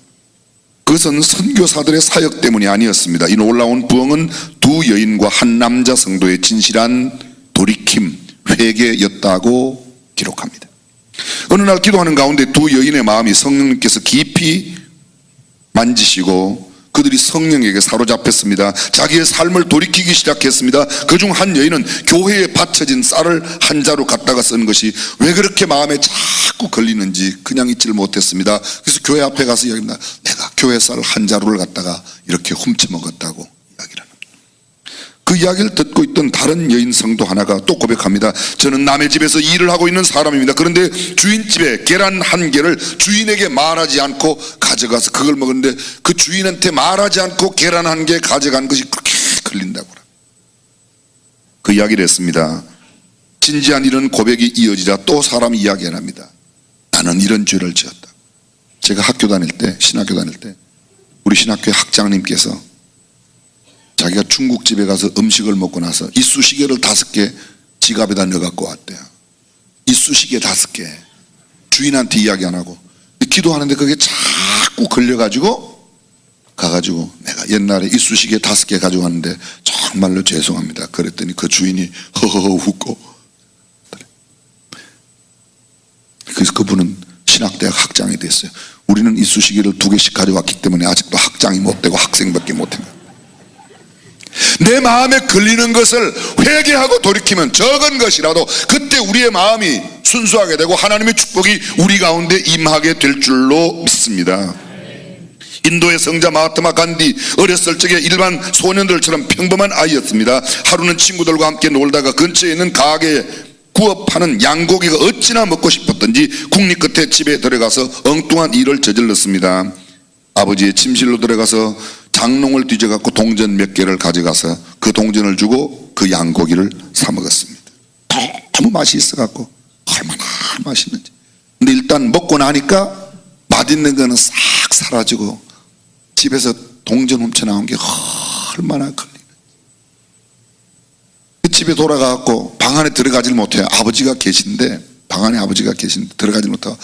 그것은 선교사들의 사역 때문이 아니었습니다. 이 놀라운 부흥은 두 여인과 한 남자 성도의 진실한 돌이킴, 회개였다고 기록합니다. 어느 날 기도하는 가운데 두 여인의 마음이 성령님께서 깊이 만지시고 그들이 성령에게 사로잡혔습니다. 자기의 삶을 돌이키기 시작했습니다. 그중 한 여인은 교회에 바쳐진 쌀을 한 자루 갖다가 쓴 것이 왜 그렇게 마음에 자꾸 걸리는지 그냥 잊지를 못했습니다. 그래서 교회 앞에 가서 이야기합니다. 내가 교회 쌀 한 자루를 갖다가 이렇게 훔쳐먹었다고 이야기를 합니다. 그 이야기를 듣고 있던 다른 여인 성도 하나가 또 고백합니다. 저는 남의 집에서 일을 하고 있는 사람입니다. 그런데 주인집에 계란 한 개를 주인에게 말하지 않고 가져가서 그걸 먹었는데 그 주인한테 말하지 않고 계란 한 개 가져간 것이 그렇게 걸린다고. 그 이야기를 했습니다. 진지한 이런 고백이 이어지자 또 사람이 이야기를 합니다. 나는 이런 죄를 지었다. 제가 학교 다닐 때, 신학교 다닐 때 우리 신학교 학장님께서 자기가 중국집에 가서 음식을 먹고 나서 이쑤시개를 5개 지갑에다 넣어갖고 왔대요. 이쑤시개 5개. 주인한테 이야기 안 하고 기도하는데 그게 자꾸 걸려가지고 가가지고 내가 옛날에 이쑤시개 5개 가져왔는데 정말로 죄송합니다. 그랬더니 그 주인이 허허허 웃고, 그래서 그분은 신학대학 학장이 됐어요. 우리는 이쑤시개를 2개씩 가져왔기 때문에 아직도 학장이 못 되고 학생밖에 못 합니다. 내 마음에 걸리는 것을 회개하고 돌이키면 적은 것이라도 그때 우리의 마음이 순수하게 되고 하나님의 축복이 우리 가운데 임하게 될 줄로 믿습니다. 인도의 성자 마하트마 간디 어렸을 적에 일반 소년들처럼 평범한 아이였습니다. 하루는 친구들과 함께 놀다가 근처에 있는 가게에 구워 파는 양고기가 어찌나 먹고 싶었던지 국리 끝에 집에 들어가서 엉뚱한 일을 저질렀습니다. 아버지의 침실로 들어가서 장롱을 뒤져갖고 동전 몇 개를 가져가서 그 동전을 주고 그 양고기를 사 먹었습니다. 너무 맛이 있어갖고 얼마나 맛있는지. 근데 일단 먹고 나니까 맛있는 거는 싹 사라지고 집에서 동전 훔쳐 나온 게 얼마나 걸리는지. 그 집에 돌아가갖고 방 안에 들어가질 못해요. 아버지가 계신데 방 안에 아버지가 계신데 들어가질 못하고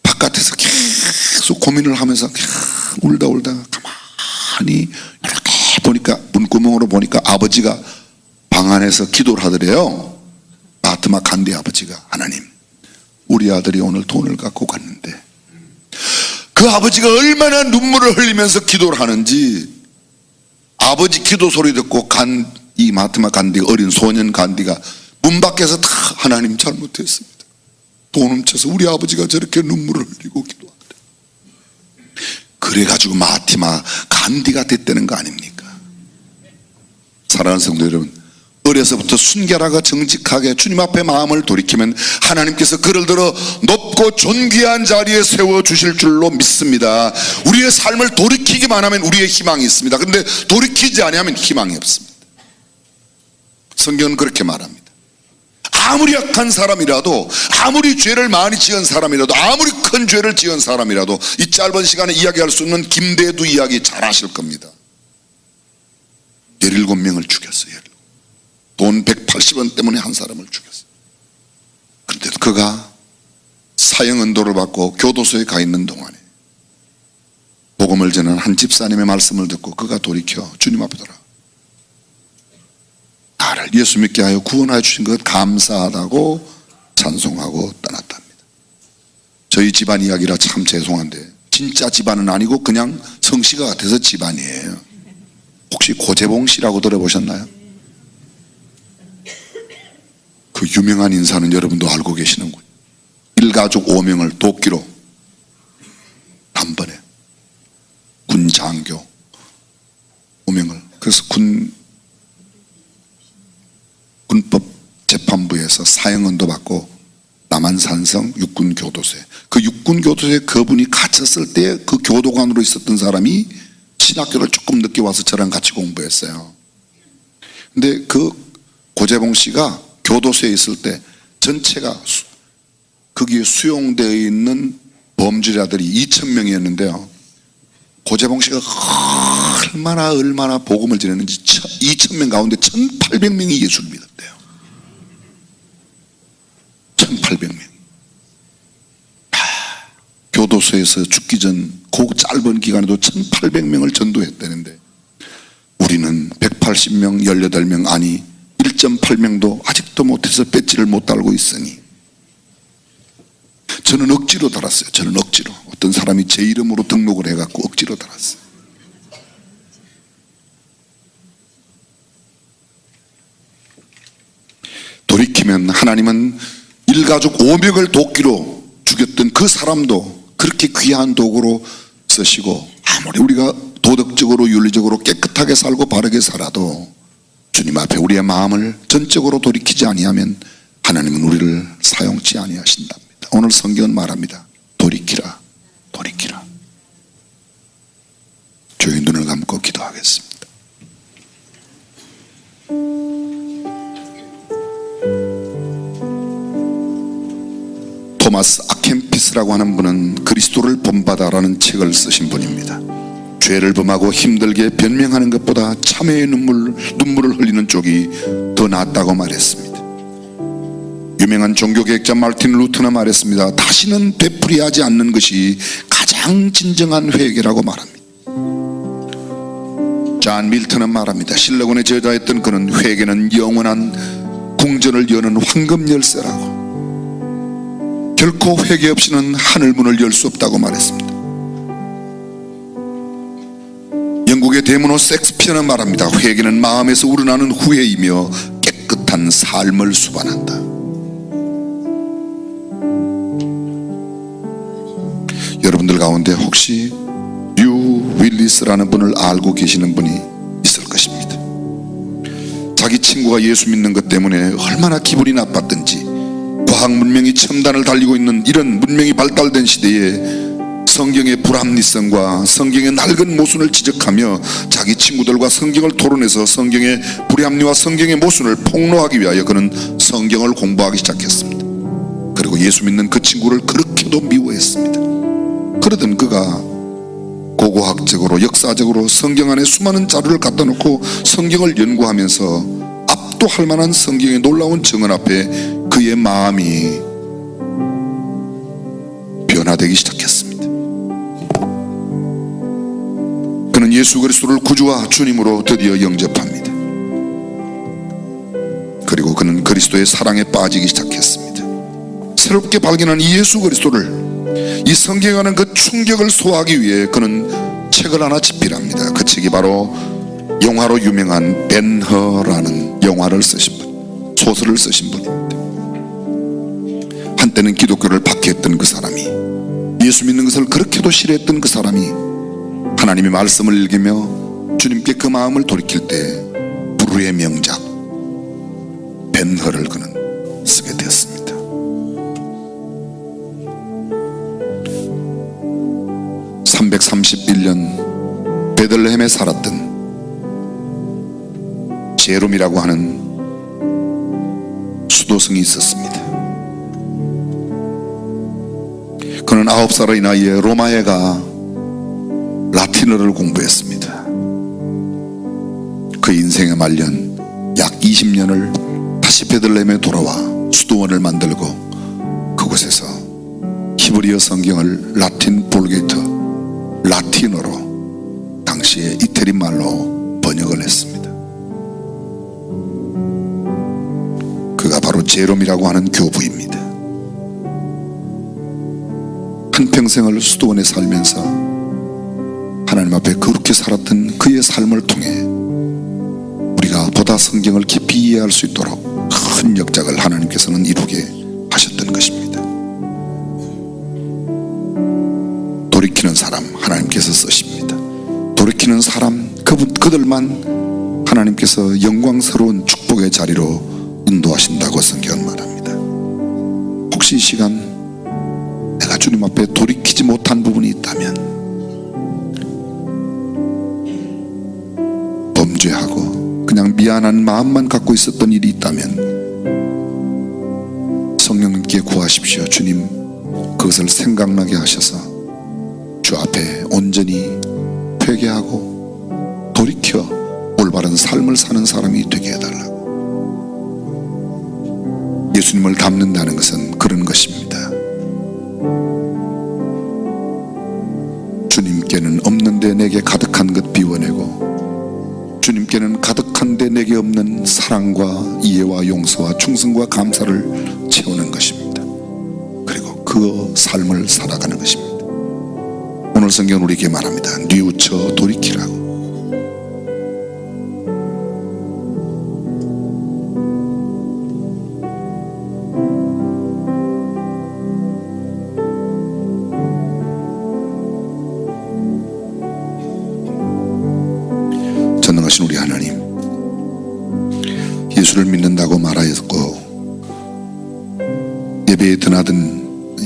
바깥에서 계속 고민을 하면서 울다 가만히 이렇게 보니까 문구멍으로 보니까 아버지가 방 안에서 기도를 하더래요. 마하트마 간디 아버지가 하나님 우리 아들이 오늘 돈을 갖고 갔는데 그 아버지가 얼마나 눈물을 흘리면서 기도를 하는지 아버지 기도 소리 듣고 이 마하트마 간디 어린 소년 간디가 문 밖에서 다 하나님 잘못했습니다. 돈 훔쳐서 우리 아버지가 저렇게 눈물을 흘리고 기도하더래. 그래가지고 마하트마 간디가 됐다는 거 아닙니까? 사랑하는 성도 여러분, 어려서부터 순결하고 정직하게 주님 앞에 마음을 돌이키면 하나님께서 그를 들어 높고 존귀한 자리에 세워주실 줄로 믿습니다. 우리의 삶을 돌이키기만 하면 우리의 희망이 있습니다. 그런데 돌이키지 않으면 희망이 없습니다. 성경은 그렇게 말합니다. 아무리 약한 사람이라도, 아무리 죄를 많이 지은 사람이라도, 아무리 큰 죄를 지은 사람이라도 이 짧은 시간에 이야기할 수 없는 김대두 이야기 잘 아실 겁니다. 17명을 죽였어요. 돈 180원 때문에 한 사람을 죽였어요. 그런데 그가 사형언도를 받고 교도소에 가 있는 동안에 복음을 전하는 한 집사님의 말씀을 듣고 그가 돌이켜 주님 앞에 돌아 나를 예수 믿게 하여 구원하여 주신 것 감사하다고 찬송하고 떠났답니다. 저희 집안 이야기라 참 죄송한데 진짜 집안은 아니고 그냥 성씨가 같아서 집안이에요. 혹시 고재봉 씨라고 들어보셨나요? 그 유명한 인사는 여러분도 알고 계시는군요. 일가족 5명을 도끼로 단번에 군장교 5명을 그래서 군법 재판부에서 사형언도 받고 남한산성 육군교도소에, 그 육군교도소에 그분이 갇혔을 때 그 교도관으로 있었던 사람이 신학교를 조금 늦게 와서 저랑 같이 공부했어요. 근데 그 고재봉 씨가 교도소에 있을 때 전체가 거기에 수용되어 있는 범죄자들이 2,000명이었는데요. 고재봉 씨가 얼마나 복음을 전했는지 2,000명 가운데 1,800명이 예수를 믿었대요. 1,800명. 교도소에서 죽기 전 그 짧은 기간에도 1,800명을 전도했다는데 우리는 180명, 18명 아니 1.8명도 아직도 못해서 배지를 못 달고 있으니 저는 억지로 달았어요. 저는 억지로. 어떤 사람이 제 이름으로 등록을 해갖고 억지로 달았어요. 돌이키면 하나님은 일가족 500을 도끼로 죽였던 그 사람도 그렇게 귀한 도구로 쓰시고, 아무리 우리가 도덕적으로 윤리적으로 깨끗하게 살고 바르게 살아도 주님 앞에 우리의 마음을 전적으로 돌이키지 아니하면 하나님은 우리를 사용치 아니하신답니다. 오늘 성경은 말합니다. 돌이키라, 돌이키라. 조용히 눈을 감고 기도하겠습니다. 토마스 아켄피스라고 하는 분은 그리스도를 본받아라는 책을 쓰신 분입니다. 죄를 범하고 힘들게 변명하는 것보다 참회의 눈물을 흘리는 쪽이 더 낫다고 말했습니다. 유명한 종교개혁자 마르틴 루터는 말했습니다. 다시는 되풀이하지 않는 것이 가장 진정한 회개라고 말합니다. 존 밀턴은 말합니다. 실록원에 저자했던 그는 회개는 영원한 궁전을 여는 황금 열쇠라고, 결코 회개 없이는 하늘문을 열 수 없다고 말했습니다. 영국의 대문호 섹스피어는 말합니다. 회개는 마음에서 우러나는 후회이며 깨끗한 삶을 수반한다. 여러분들 가운데 혹시 류 윌리스라는 분을 알고 계시는 분이 있을 것입니다. 자기 친구가 예수 믿는 것 때문에 얼마나 기분이 나빴던지, 과학 문명이 첨단을 달리고 있는 이런 문명이 발달된 시대에 성경의 불합리성과 성경의 낡은 모순을 지적하며 자기 친구들과 성경을 토론해서 성경의 불합리와 성경의 모순을 폭로하기 위하여 그는 성경을 공부하기 시작했습니다. 그리고 예수 믿는 그 친구를 그렇게도 미워했습니다. 그러던 그가 고고학적으로 역사적으로 성경 안에 수많은 자료를 갖다 놓고 성경을 연구하면서 압도할 만한 성경의 놀라운 증언 앞에 그의 마음이 변화되기 시작했습니다. 그는 예수 그리스도를 구주와 주님으로 드디어 영접합니다. 그리고 그는 그리스도의 사랑에 빠지기 시작했습니다. 새롭게 발견한 이 예수 그리스도를, 이 성경에 관한 그 충격을 소화하기 위해 그는 책을 하나 집필합니다. 그 책이 바로 영화로 유명한 벤허라는 영화를 쓰신 분, 소설을 쓰신 분입니다. 한때는 기독교를 박해했던 그 사람이, 예수 믿는 것을 그렇게도 싫어했던 그 사람이 하나님의 말씀을 읽으며 주님께 그 마음을 돌이킬 때 불후의 명작 벤허를 그는 쓰게 되었습니다. 331년 베들레헴에 살았던 제롬이라고 하는 수도승이 있었습니다. 그는 9살의 나이에 로마에 가 라틴어를 공부했습니다. 그 인생의 말년 약 20년을 다시 베들레헴에 돌아와 수도원을 만들고 그곳에서 히브리어 성경을 라틴 볼게이터, 라틴어로 당시에 이태리 말로 번역을 했습니다. 그가 바로 제롬이라고 하는 교부입니다. 한평생을 수도원에 살면서 하나님 앞에 그렇게 살았던 그의 삶을 통해 우리가 보다 성경을 깊이 이해할 수 있도록 큰 역작을 하나님께서는 이루게 하셨던 것입니다. 돌이키는 사람 하나님께서 쓰십니다. 돌이키는 사람, 그들만 하나님께서 영광스러운 축복의 자리로 인도하신다고 성경은 말합니다. 혹시 혹시 이 시간 내가 주님 앞에 돌이키지 못한 부분이 있다면, 범죄하고 그냥 미안한 마음만 갖고 있었던 일이 있다면 성령님께 구하십시오. 주님, 그것을 생각나게 하셔서 주 앞에 온전히 회개하고 돌이켜 올바른 삶을 사는 사람이 되게 해달라고. 예수님을 닮는다는 것은 그런 것입니다. 주님께는 없는데 내게 가득한 것 비워내고, 주님께는 가득한데 내게 없는 사랑과 이해와 용서와 충성과 감사를 채우는 것입니다. 그리고 그 삶을 살아가는 것입니다. 오늘 성경은 우리에게 말합니다. 뉘우쳐 돌이키라고. 전능하신 우리 하나님, 예수를 믿는다고 말하였고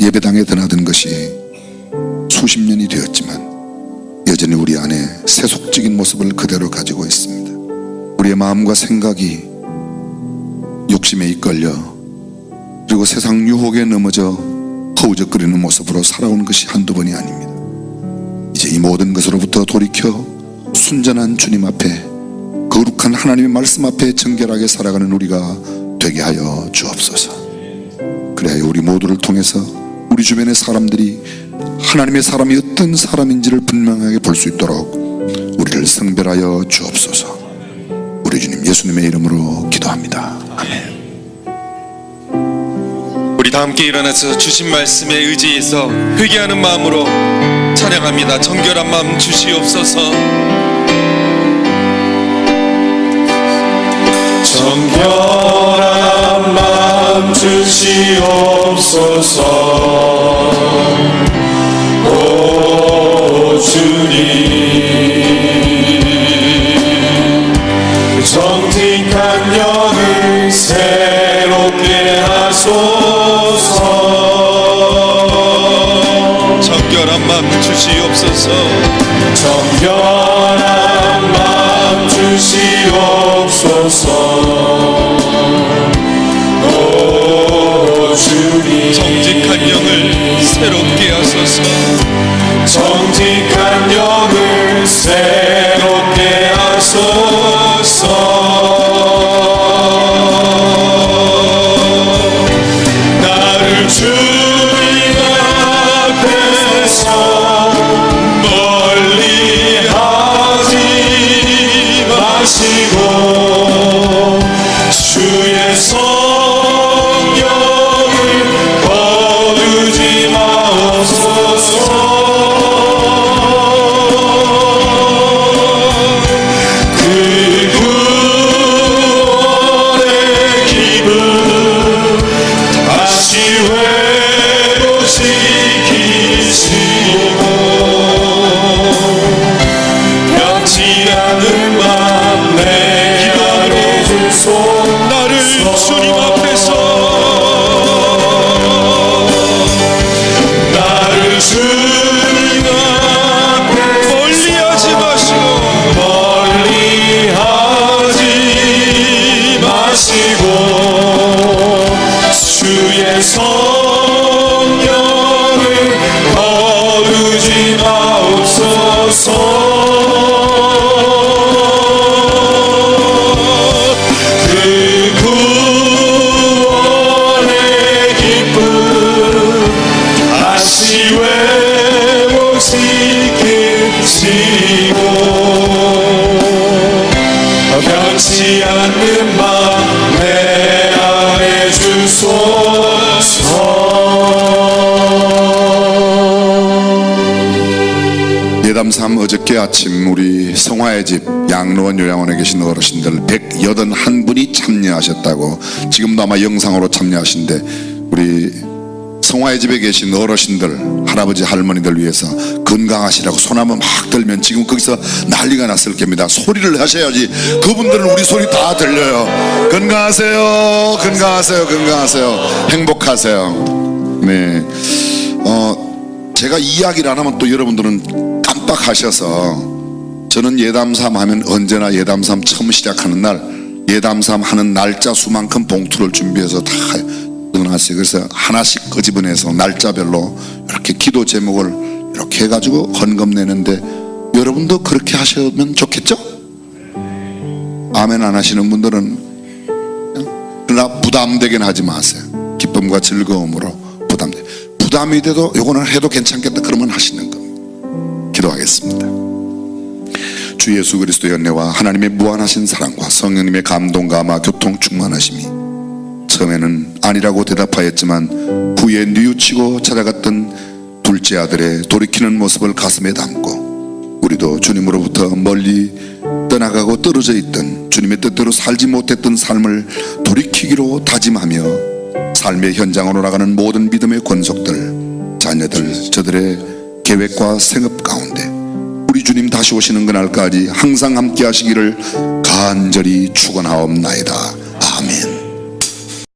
예배당에 드나든 것이 수십 년이 되었지만 여전히 우리 안에 세속적인 모습을 그대로 가지고 있습니다. 우리의 마음과 생각이 욕심에 이끌려 그리고 세상 유혹에 넘어져 허우적거리는 모습으로 살아온 것이 한두 번이 아닙니다. 이제 이 모든 것으로부터 돌이켜 순전한 주님 앞에, 거룩한 하나님의 말씀 앞에 정결하게 살아가는 우리가 되게 하여 주옵소서. 그래야 우리 모두를 통해서 우리 주변의 사람들이 하나님의 사람이 어떤 사람인지를 분명하게 볼 수 있도록 우리를 성별하여 주옵소서. 우리 주님 예수님의 이름으로 기도합니다. 아멘. 우리 다 함께 일어나서 주신 말씀에 의지해서 회개하는 마음으로 찬양합니다. 정결한 마음 주시옵소서. 정결한 마음 주시옵소서. 오 주님, 정직한 영을 새롭게 하소서. 정결한 마음 주시옵소서. 정결한 마음 주시옵소서. 오 주님, 정직한 영을 새롭게 하소서. 정직한 영을 새롭게 하소서. 나를 주님 앞에서 멀리 하지 마시고 주의 성령을 거두지 마옵소서. 그 구원의 기쁨 다시 회복시키시고 변치 않는 맘 내게 주소. 나를 주님 앞에서, 나를 주님 앞에 멀리하지 마시고 멀리하지 마시고 주의 성령을 거두지 마옵소서. 그 구원의 기쁨 다시 회복시키시고 변치 않는 맘 내 안에 주소서. 예담3 어저께 아침 우리 성화의 집 양로원 요양원에 계신 어르신들 181분이 참여하셨다고, 지금도 아마 영상으로 참여하신데, 우리 성화의 집에 계신 어르신들, 할아버지 할머니들 위해서 건강하시라고 손 한번 막 들면 지금 거기서 난리가 났을 겁니다. 소리를 하셔야지. 그분들은 우리 소리 다 들려요. 건강하세요, 건강하세요, 건강하세요, 행복하세요. 네. 제가 이야기를 안 하면 또 여러분들은 깜빡하셔서, 저는 예담삼 하면 언제나 예담삼 처음 시작하는 날 예담삼 하는 날짜 수만큼 봉투를 준비해서 다 넣어놨어요. 그래서 하나씩 끄집어내서 날짜별로 이렇게 기도 제목을 이렇게 해가지고 헌금 내는데, 여러분도 그렇게 하시면 좋겠죠? 아멘 안 하시는 분들은 그러나 부담되긴 하지 마세요. 기쁨과 즐거움으로 부담이 돼도 요거는 해도 괜찮겠다 그러면 하시는 겁니다. 기도하겠습니다. 주 예수 그리스도의 은혜와 하나님의 무한하신 사랑과 성령님의 감동 감화 교통 충만하심이 처음에는 아니라고 대답하였지만 후에 뉘우치고 찾아갔던 둘째 아들의 돌이키는 모습을 가슴에 담고 우리도 주님으로부터 멀리 떠나가고 떨어져 있던 주님의 뜻대로 살지 못했던 삶을 돌이키기로 다짐하며 삶의 현장으로 나가는 모든 믿음의 권속들, 자녀들, 저들의 계획과 생업 가운데 우리 주님 다시 오시는 그날까지 항상 함께 하시기를 간절히 축원하옵나이다.